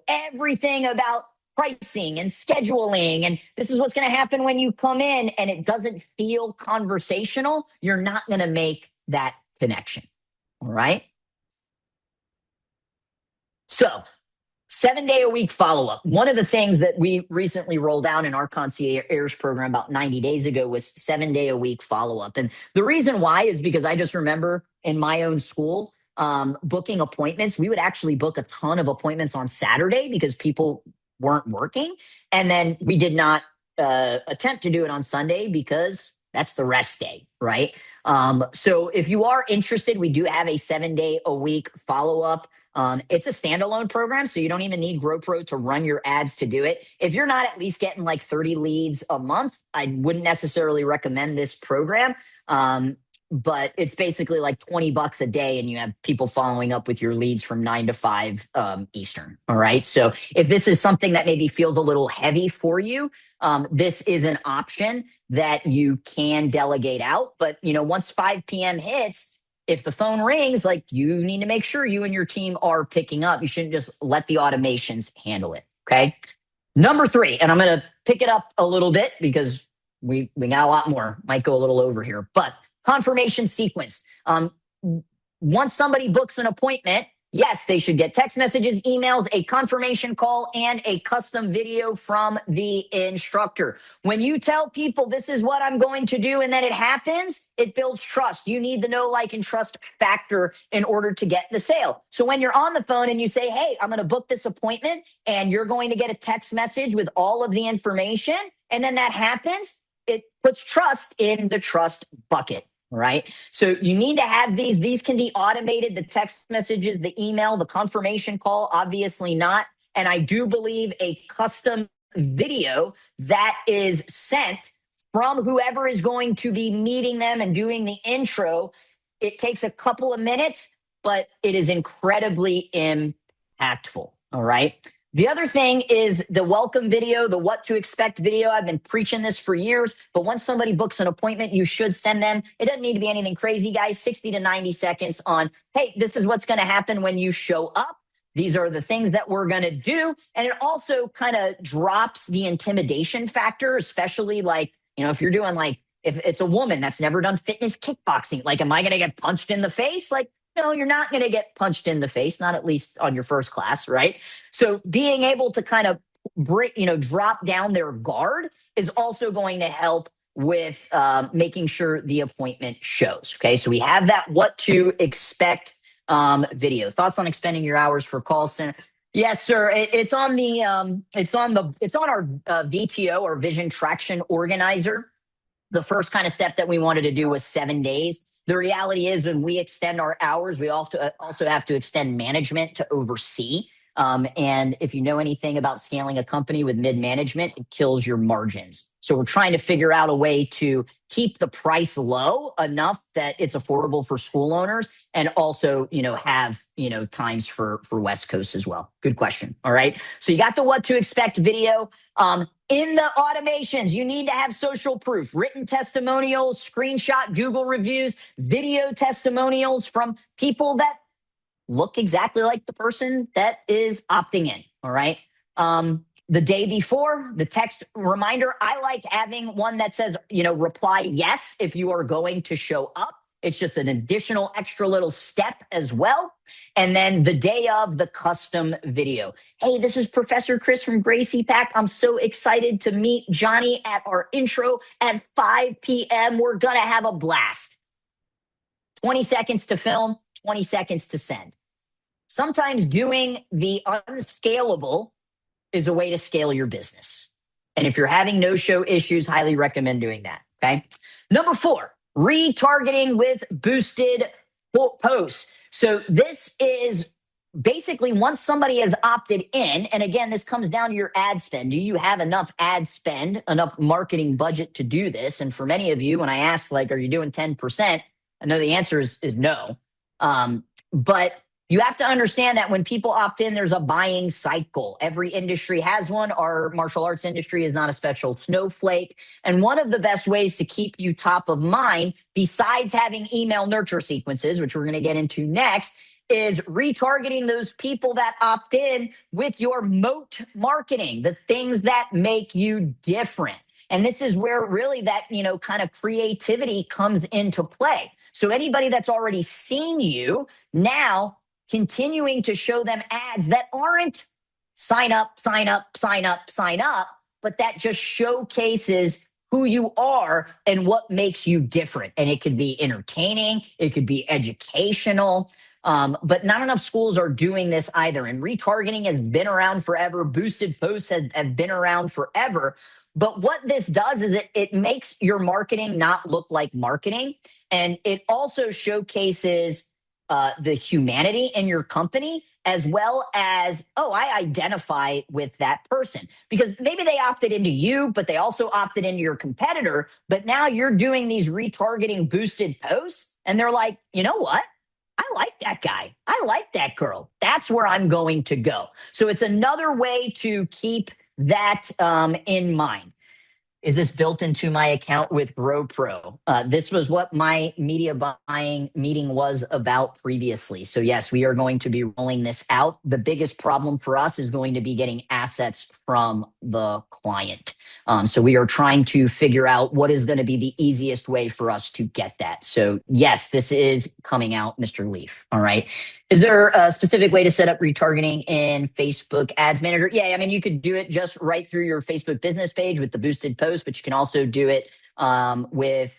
everything about pricing and scheduling, and this is what's going to happen when you come in, and it doesn't feel conversational, you're not going to make that connection. All right. So 7-day-a-week follow-up. One of the things that we recently rolled out in our concierge program about 90 days ago was 7-day-a-week follow-up. And the reason why is because I just remember in my own school, booking appointments, we would actually book a ton of appointments on Saturday because people weren't working. And then we did not attempt to do it on Sunday because that's the rest day, right? So if you are interested, we do have a 7-day-a-week follow-up. It's a standalone program, so you don't even need GrowPro to run your ads to do it. If you're not at least getting like 30 leads a month, I wouldn't necessarily recommend this program. But it's basically like $20 a day, and you have people following up with your leads from 9 to 5 Eastern. All right. So if this is something that maybe feels a little heavy for you, this is an option that you can delegate out. But once 5 p.m. hits, if the phone rings, like you need to make sure you and your team are picking up. You shouldn't just let the automations handle it. Okay. Number 3, and I'm going to pick it up a little bit because we got a lot more. Might go a little over here, but confirmation sequence. Once somebody books an appointment, yes, they should get text messages, emails, a confirmation call, and a custom video from the instructor. When you tell people this is what I'm going to do and then it happens, it builds trust. You need the know, like, and trust factor in order to get the sale. So when you're on the phone and you say, hey, I'm going to book this appointment, and you're going to get a text message with all of the information, and then that happens, it puts trust in the trust bucket. Right. So you need to have these. These can be automated, the text messages, the email, the confirmation call, obviously not. And I do believe a custom video that is sent from whoever is going to be meeting them and doing the intro. It takes a couple of minutes, but it is incredibly impactful. All right. The other thing is the welcome video, the what to expect video. I've been preaching this for years, but once somebody books an appointment, you should send them. It doesn't need to be anything crazy, guys. 60 to 90 seconds on, hey, this is what's going to happen when you show up. These are the things that we're going to do. And it also kind of drops the intimidation factor, especially like, if you're doing like, if it's a woman that's never done fitness kickboxing, like, am I going to get punched in the face? Like, no, you're not going to get punched in the face, not at least on your first class, right? So being able to kind of drop down their guard is also going to help with making sure the appointment shows. Okay, so we have that what to expect video. Thoughts on expending your hours for call center? Yes, sir. It's on our VTO or Vision Traction Organizer. The first kind of step that we wanted to do was 7 days. The reality is when we extend our hours, we also have to extend management to oversee. And if you know anything about scaling a company with mid-management, it kills your margins. So we're trying to figure out a way to keep the price low enough that it's affordable for school owners and also, have, times for West Coast as well. Good question. All right. So you got the what to expect video. In the automations, you need to have social proof, written testimonials, screenshot Google reviews, video testimonials from people that look exactly like the person that is opting in. All right. The day before, the text reminder, I like having one that says, reply yes if you are going to show up. It's just an additional extra little step as well. And then the day of, the custom video. Hey, this is Professor Chris from Gracie Pack. I'm so excited to meet Johnny at our intro at 5 p.m. We're going to have a blast. 20 seconds to film, 20 seconds to send. Sometimes doing the unscalable is a way to scale your business. And if you're having no-show issues, highly recommend doing that, okay? Number 4, retargeting with boosted posts. So this is basically once somebody has opted in, and again, this comes down to your ad spend. Do you have enough ad spend, enough marketing budget to do this? And for many of you, when I ask, are you doing 10%? I know the answer is no. But you have to understand that when people opt in, there's a buying cycle. Every industry has one. Our martial arts industry is not a special snowflake. And one of the best ways to keep you top of mind, besides having email nurture sequences, which we're going to get into next, is retargeting those people that opt in with your moat marketing, the things that make you different. And this is where really that, kind of creativity comes into play. So anybody that's already seen you now, continuing to show them ads that aren't sign up, but that just showcases who you are and what makes you different. And it could be entertaining, it could be educational, but not enough schools are doing this either. And retargeting has been around forever. Boosted posts have been around forever. But what this does is it makes your marketing not look like marketing. And it also showcases the humanity in your company, as well as, I identify with that person. Because maybe they opted into you, but they also opted into your competitor. But now you're doing these retargeting boosted posts, and they're like, you know what? I like that guy. I like that girl. That's where I'm going to go. So it's another way to keep that in mind. Is this built into my account with GrowPro? This was what my media buying meeting was about previously. So yes, we are going to be rolling this out. The biggest problem for us is going to be getting assets from the client. So we are trying to figure out what is going to be the easiest way for us to get that. So yes, this is coming out, Mr. Leaf. All right. Is there a specific way to set up retargeting in Facebook Ads Manager? Yeah, I mean, you could do it just right through your Facebook business page with the boosted post, but you can also do it with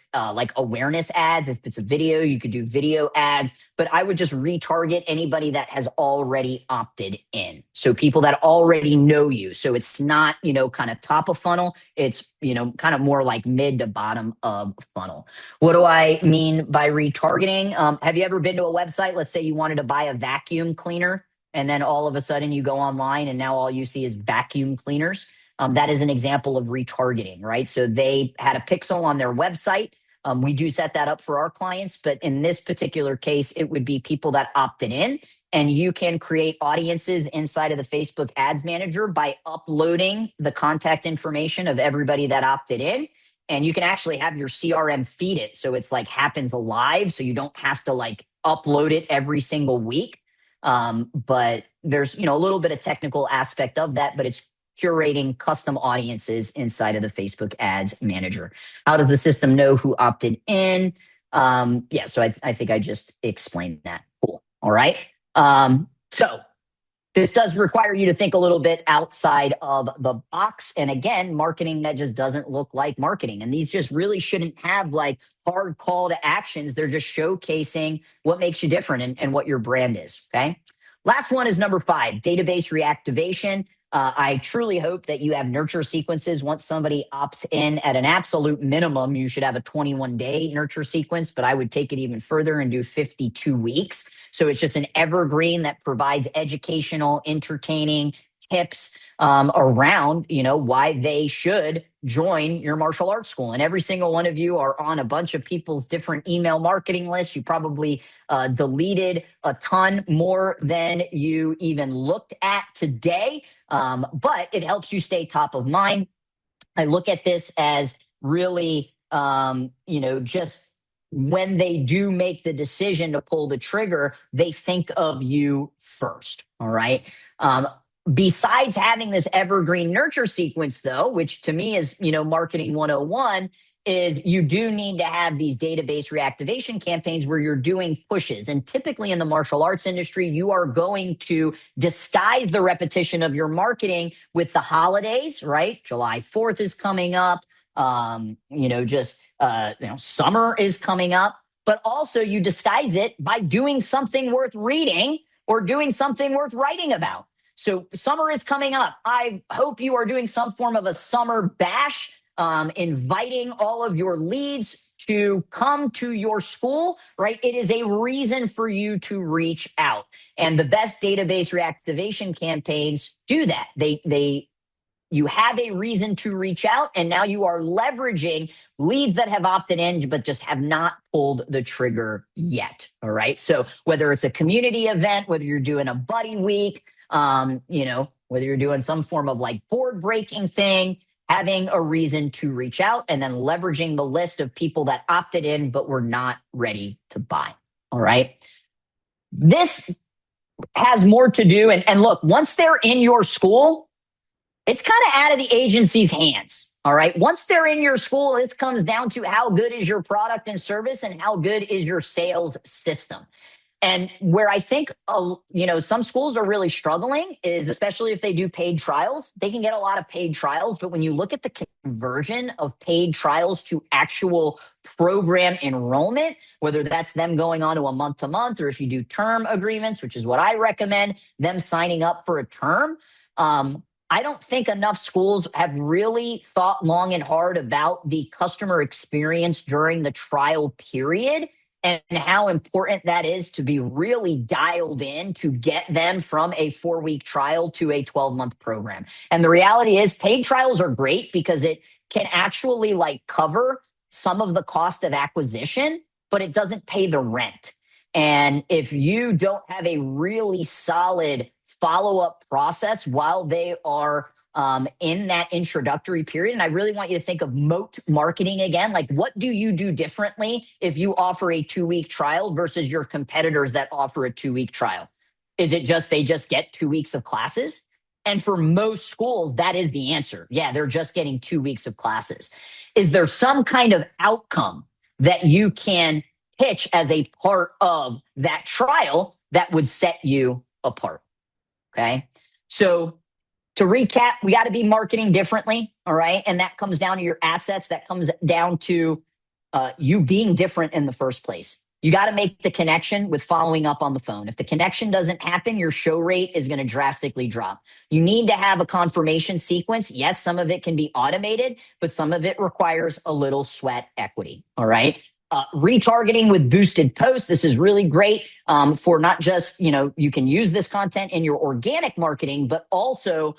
awareness ads. If it's a video, you could do video ads, but I would just retarget anybody that has already opted in. So people that already know you. So it's not, kind of top of funnel. It's, kind of more like mid to bottom of funnel. What do I mean by retargeting? Have you ever been to a website? Let's say you wanted to buy a vacuum cleaner, and then all of a sudden you go online and now all you see is vacuum cleaners. That is an example of retargeting, right? So they had a pixel on their website. We do set that up for our clients, but in this particular case, it would be people that opted in, and you can create audiences inside of the Facebook Ads Manager by uploading the contact information of everybody that opted in. And you can actually have your CRM feed it. So it's happens live. So you don't have to upload it every single week. But there's, a little bit of technical aspect of that, but it's curating custom audiences inside of the Facebook Ads Manager. How does the system know who opted in? So I think I just explained that. Cool. All right. So This does require you to think a little bit outside of the box. And again, marketing that just doesn't look like marketing. And these just really shouldn't have like hard call to actions. They're just showcasing what makes you different and what your brand is. Okay. Last one is number 5, database reactivation. I truly hope that you have nurture sequences. Once somebody opts in, at an absolute minimum, you should have a 21-day nurture sequence, but I would take it even further and do 52 weeks. So it's just an evergreen that provides educational, entertaining tips around, why they should join your martial arts school. And every single one of you are on a bunch of people's different email marketing lists. You probably deleted a ton more than you even looked at today, but it helps you stay top of mind. I look at this as really, just when they do make the decision to pull the trigger, they think of you first. All right. Besides having this evergreen nurture sequence, though, which to me is, marketing 101, is you do need to have these database reactivation campaigns where you're doing pushes. And typically in the martial arts industry, you are going to disguise the repetition of your marketing with the holidays, right? July 4th is coming up. Summer is coming up, but also you disguise it by doing something worth reading or doing something worth writing about. So summer is coming up. I hope you are doing some form of a summer bash, inviting all of your leads to come to your school, right? It is a reason for you to reach out. And the best database reactivation campaigns do that. You have a reason to reach out, and now you are leveraging leads that have opted in, but just have not pulled the trigger yet. All right. So whether it's a community event, whether you're doing a buddy week, whether you're doing some form of like board breaking thing, having a reason to reach out and then leveraging the list of people that opted in, but were not ready to buy. All right. This has more to do. And look, once they're in your school, it's kind of out of the agency's hands. All right. Once they're in your school, it comes down to how good is your product and service and how good is your sales system. And where I think, some schools are really struggling is, especially if they do paid trials, they can get a lot of paid trials. But when you look at the conversion of paid trials to actual program enrollment, whether that's them going on to a month-to-month, or if you do term agreements, which is what I recommend, them signing up for a term, I don't think enough schools have really thought long and hard about the customer experience during the trial period and how important that is to be really dialed in to get them from a 4-week trial to a 12-month program. And the reality is paid trials are great because it can actually cover some of the cost of acquisition, but it doesn't pay the rent. And if you don't have a really solid follow-up process while they are in that introductory period. And I really want you to think of moat marketing again. Like, what do you do differently if you offer a 2-week trial versus your competitors that offer a 2-week trial? Is it just they just get 2 weeks of classes? And for most schools, that is the answer. Yeah, they're just getting 2 weeks of classes. Is there some kind of outcome that you can pitch as a part of that trial that would set you apart? Okay. So to recap, we got to be marketing differently. All right. And that comes down to your assets. That comes down to you being different in the first place. You got to make the connection with following up on the phone. If the connection doesn't happen, your show rate is going to drastically drop. You need to have a confirmation sequence. Yes, some of it can be automated, but some of it requires a little sweat equity. All right. Retargeting with boosted posts. This is really great for not just, you can use this content in your organic marketing, but also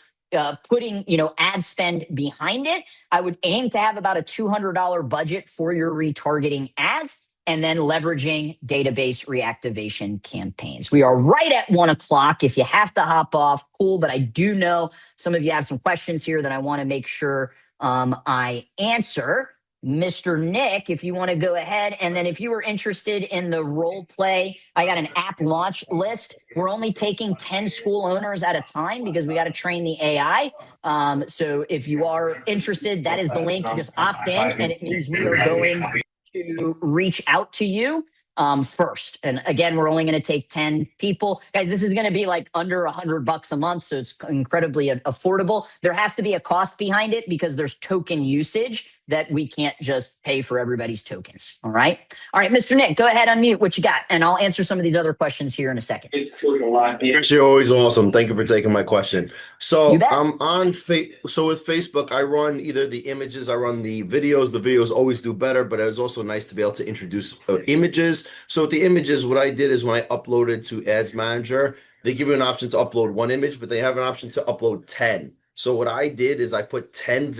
putting, ad spend behind it. I would aim to have about a $200 budget for your retargeting ads and then leveraging database reactivation campaigns. We are right at 1:00. If you have to hop off, cool. But I do know some of you have some questions here that I want to make sure I answer. Mr. Nick, if you want to go ahead. And then if you were interested in the role play, I got an app launch list. We're only taking 10 school owners at a time because we got to train the AI. So if you are interested, that is the link. You just opt in and it means we are going to reach out to you. first. And again, we're only going to take 10 people. Guys, this is going to be like under $100 a month. So it's incredibly affordable. There has to be a cost behind it because there's token usage that we can't just pay for everybody's tokens. All right. All right, Mr. Nick, go ahead, unmute what you got. And I'll answer some of these other questions here in a second. Chris, you're always awesome. Thank you for taking my question. So I'm on so with Facebook, I run either the images, I run the videos. The videos always do better, but it was also nice to be able to introduce images. So with the images, what I did is when I uploaded to Ads Manager, they give you an option to upload one image, but they have an option to upload 10. So what I did is I put 10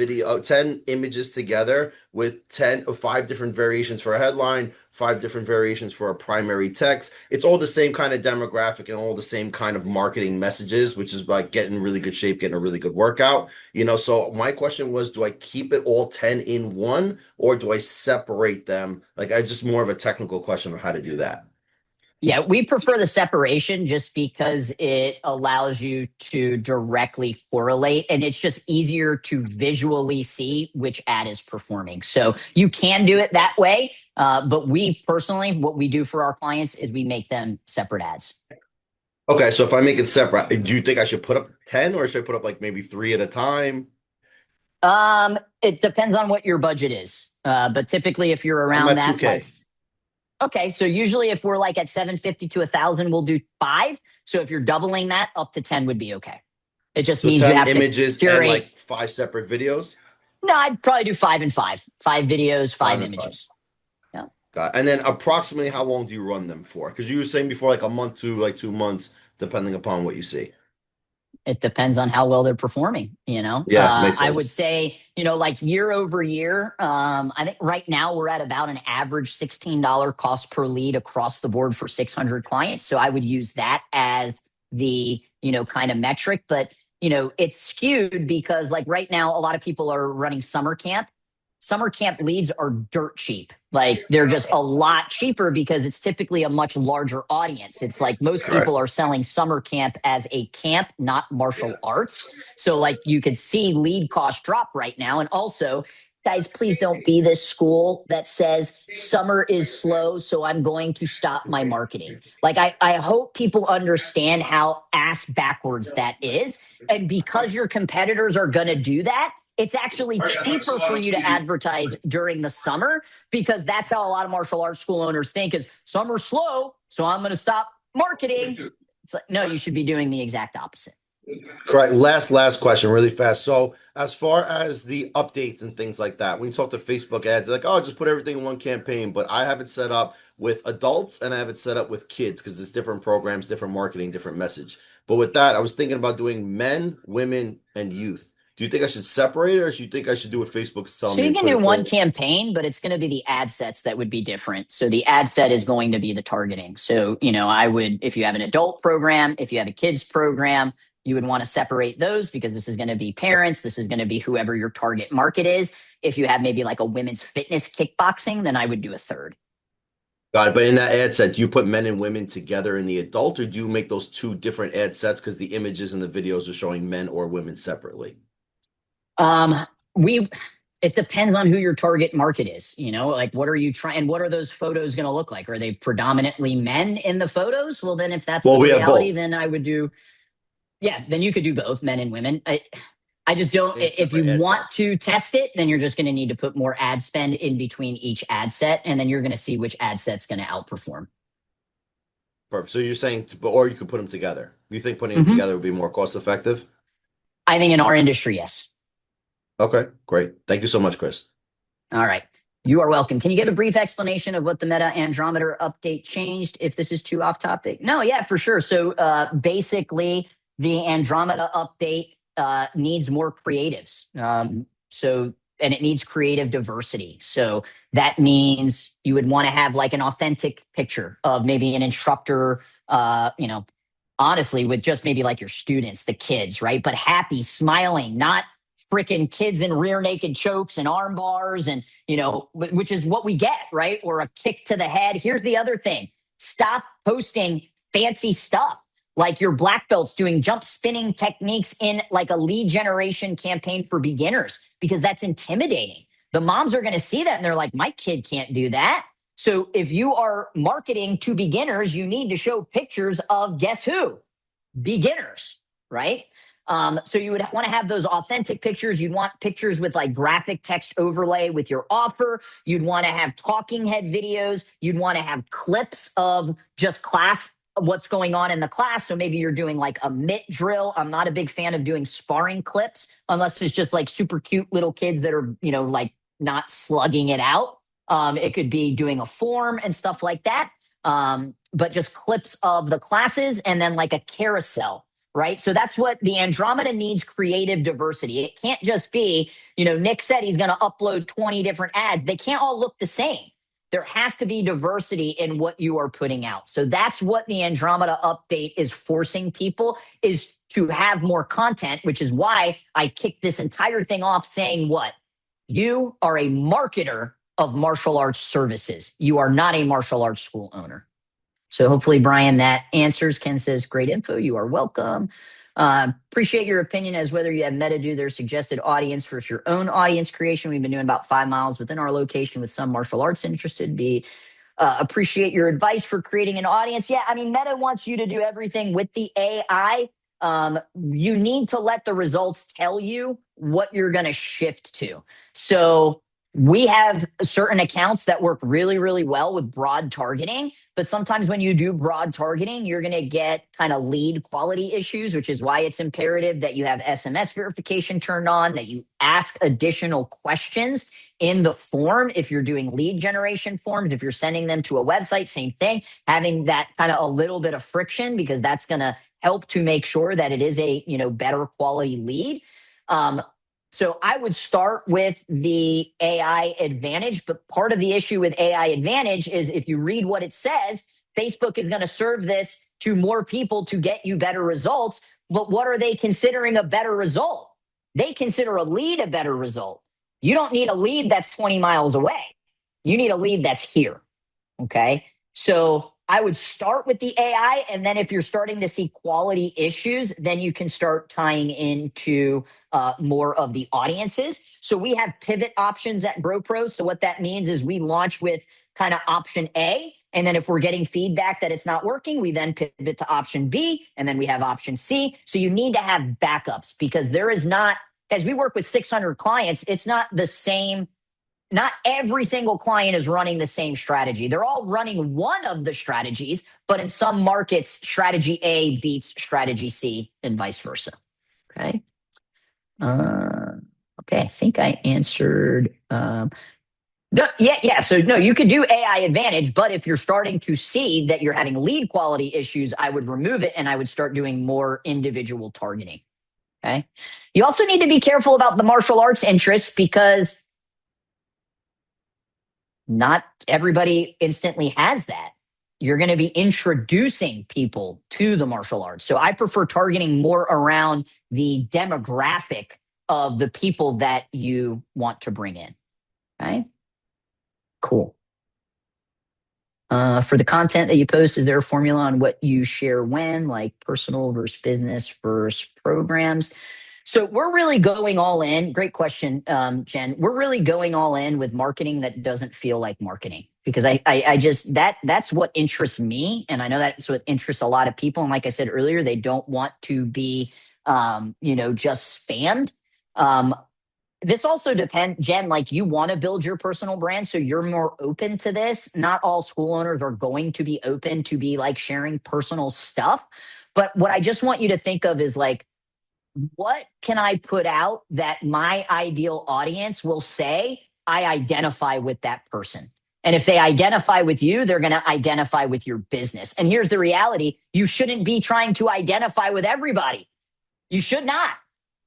images together with 10 or 5 different variations for a headline, 5 different variations for a primary text. It's all the same kind of demographic and all the same kind of marketing messages, which is like getting really good shape, getting a really good workout. So my question was, do I keep it all 10 in one or do I separate them? Like, I just more of a technical question of how to do that. Yeah, we prefer the separation just because it allows you to directly correlate and it's just easier to visually see which ad is performing. So you can do it that way. But we personally, what we do for our clients is we make them separate ads. Okay, so if I make it separate, do you think I should put up 10 or should I put up like maybe 3 at a time? It depends on what your budget is. But typically if you're around that, 2K. Okay, so usually if we're like at 750 to 1,000, we'll do 5. So if you're doubling that, up to 10 would be okay. It just means you have images to curate. And like 5 separate videos. No, I'd probably do 5 and 5. 5 videos, 5 images. Yeah. Got it. And then approximately how long do you run them for? Because you were saying before like a month to like 2 months, depending upon what you see. It depends on how well they're performing, Yeah, makes sense. I would say, like year over year, I think right now we're at about an average $16 cost per lead across the board for 600 clients. So I would use that as the, kind of metric, but it's skewed because like right now, a lot of people are running summer camp. Summer camp leads are dirt cheap. Like they're just a lot cheaper because it's typically a much larger audience. It's like most people are selling summer camp as a camp, not martial arts. So like you could see lead cost drop right now. And also, guys, please don't be this school that says summer is slow, so I'm going to stop my marketing. Like I hope people understand how ass backwards that is. And because your competitors are going to do that, it's actually cheaper for you to advertise during the summer because that's how a lot of martial arts school owners think is summer's slow, so I'm going to stop marketing. It's like, no, you should be doing the exact opposite. Right. Last question, really fast. So as far as the updates and things like that, when you talk to Facebook ads, they're like, oh, just put everything in one campaign. But I have it set up with adults and I have it set up with kids because it's different programs, different marketing, different message. But with that, I was thinking about doing men, women, and youth. Do you think I should separate it or do you think I should do what Facebook's telling me? So you can do one campaign, but it's going to be the ad sets that would be different. So the ad set is going to be the targeting. So, I would, if you have an adult program, if you have a kids program, you would want to separate those because this is going to be parents. This is going to be whoever your target market is. If you have maybe like a women's fitness kickboxing, then I would do a third. Got it. But in that ad set, do you put men and women together in the adult or do you make those 2 different ad sets because the images and the videos are showing men or women separately? It depends on who your target market is, like what are you trying, what are those photos going to look like? Are they predominantly men in the photos? Well, then if that's the reality, then I would do, then you could do both men and women. I just don't, if you want to test it, then you're just going to need to put more ad spend in between each ad set. And then you're going to see which ad set's going to outperform. Perfect. So you're saying, or you could put them together. You think putting them together would be more cost effective? I think in our industry, yes. Okay, great. Thank you so much, Chris. All right. You are welcome. Can you give a brief explanation of what the Meta Andrometer update changed if this is too off topic? No, yeah, for sure. So basically, the Andromeda update needs more creatives. And it needs creative diversity. So that means you would want to have like an authentic picture of maybe an instructor, honestly, with just maybe like your students, the kids, right? But happy, smiling, not freaking kids in rear naked chokes and arm bars and, which is what we get, right? Or a kick to the head. Here's the other thing. Stop posting fancy stuff like your black belts doing jump spinning techniques in like a lead generation campaign for beginners because that's intimidating. The moms are going to see that and they're like, my kid can't do that. So if you are marketing to beginners, you need to show pictures of guess who? Beginners, right? So you would want to have those authentic pictures. You'd want pictures with like graphic text overlay with your offer. You'd want to have talking head videos. You'd want to have clips of just class, what's going on in the class. So maybe you're doing like a mitt drill. I'm not a big fan of doing sparring clips unless it's just like super cute little kids that are, like not slugging it out. It could be doing a form and stuff like that. But just clips of the classes and then like a carousel, right? So that's what the Andromeda needs: creative diversity. It can't just be, Nick said he's going to upload 20 different ads. They can't all look the same. There has to be diversity in what you are putting out. So that's what the Andromeda update is forcing people, is to have more content, which is why I kicked this entire thing off saying what? You are a marketer of martial arts services. You are not a martial arts school owner. So hopefully, Brian, that answers. Ken says, great info. You are welcome. Appreciate your opinion as whether you have Meta do their suggested audience versus your own audience creation. We've been doing about 5 miles within our location with some martial arts interested. Appreciate your advice for creating an audience. Yeah, I mean, Meta wants you to do everything with the AI. You need to let the results tell you what you're going to shift to. So we have certain accounts that work really, really well with broad targeting. But sometimes when you do broad targeting, you're going to get kind of lead quality issues, which is why it's imperative that you have SMS verification turned on, that you ask additional questions in the form. If you're doing lead generation forms, if you're sending them to a website, same thing, having that kind of a little bit of friction, because that's going to help to make sure that it is a, better quality lead. So I would start with the AI Advantage, but part of the issue with AI Advantage is if you read what it says, Facebook is going to serve this to more people to get you better results. But what are they considering a better result? They consider a lead a better result. You don't need a lead that's 20 miles away. You need a lead that's here. Okay. So I would start with the AI. And then if you're starting to see quality issues, then you can start tying into more of the audiences. So we have pivot options at GrowPro. So what that means is we launch with kind of option A. And then if we're getting feedback that it's not working, we then pivot to option B. And then we have option C. So you need to have backups, because there is not, as we work with 600 clients, it's not the same. Not every single client is running the same strategy. They're all running one of the strategies, but in some markets, strategy A beats strategy C and vice versa. Okay. Okay. I think I answered. Yeah. So no, you could do AI Advantage, but if you're starting to see that you're having lead quality issues, I would remove it and I would start doing more individual targeting. Okay. You also need to be careful about the martial arts interests, because not everybody instantly has that. You're going to be introducing people to the martial arts. So I prefer targeting more around the demographic of the people that you want to bring in. Okay. Cool. For the content that you post, is there a formula on what you share when, like personal versus business versus programs? So we're really going all in. Great question, Jen. We're really going all in with marketing that doesn't feel like marketing, because I just, that's what interests me. And I know that's what interests a lot of people. And like I said earlier, they don't want to be, just spammed. This also depends, Jen, like you want to build your personal brand, so you're more open to this. Not all school owners are going to be open to be like sharing personal stuff. But what I just want you to think of is like, what can I put out that my ideal audience will say, I identify with that person? And if they identify with you, they're going to identify with your business. And here's the reality: you shouldn't be trying to identify with everybody. You should not.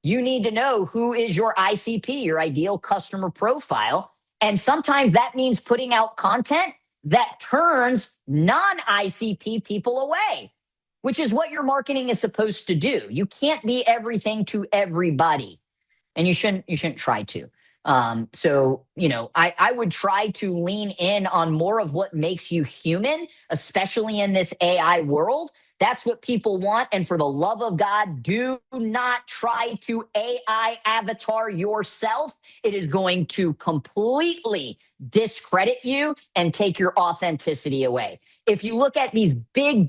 You need to know who is your ICP, your ideal customer profile. And sometimes that means putting out content that turns non-ICP people away, which is what your marketing is supposed to do. You can't be everything to everybody, and you shouldn't try to. So, I would try to lean in on more of what makes you human, especially in this AI world, That's what people want. And for the love of God, do not try to AI avatar yourself. It is going to completely discredit you and take your authenticity away. If you look at these big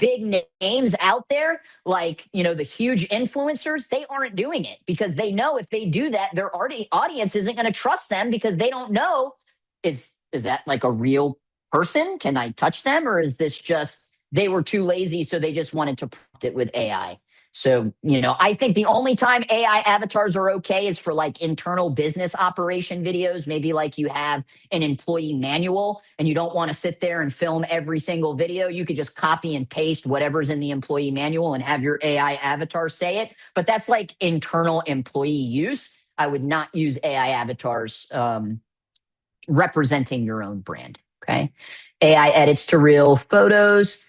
names out there, like, the huge influencers, they aren't doing it because they know if they do that, their audience isn't going to trust them because they don't know, is that like a real person? Can I touch them? Or is this just, they were too lazy, so they just wanted to prompt it with AI? So, I think the only time AI avatars are okay is for like internal business operation videos. Maybe like you have an employee manual and you don't want to sit there and film every single video. You could just copy and paste whatever's in the employee manual and have your AI avatar say it. But that's like internal employee use. I would not use AI avatars representing your own brand. Okay. AI edits to real photos.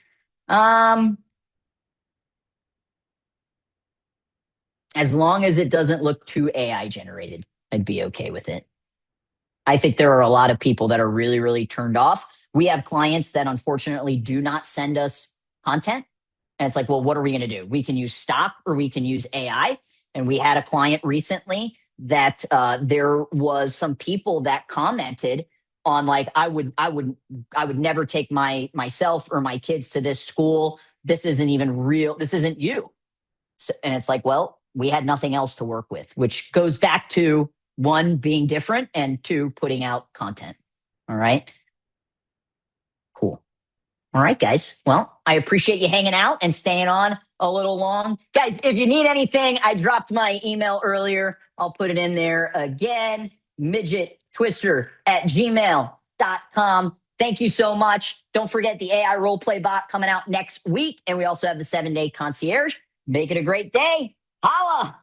As long as it doesn't look too AI generated, I'd be okay with it. I think there are a lot of people that are really turned off. We have clients that unfortunately do not send us content. And it's like, well, what are we going to do? We can use stock or we can use AI. And we had a client recently that there was some people that commented on like, I would never take myself or my kids to this school. This isn't even real. This isn't you. So, and it's like, well, we had nothing else to work with, which goes back to one, being different, and two, putting out content. All right. Cool. All right, guys. Well, I appreciate you hanging out and staying on a little long. Guys, if you need anything, I dropped my email earlier. I'll put it in there again, midgettwister@gmail.com. Thank you so much. Don't forget the AI roleplay bot coming out next week. And we also have the 7-day concierge. Make it a great day. Holla!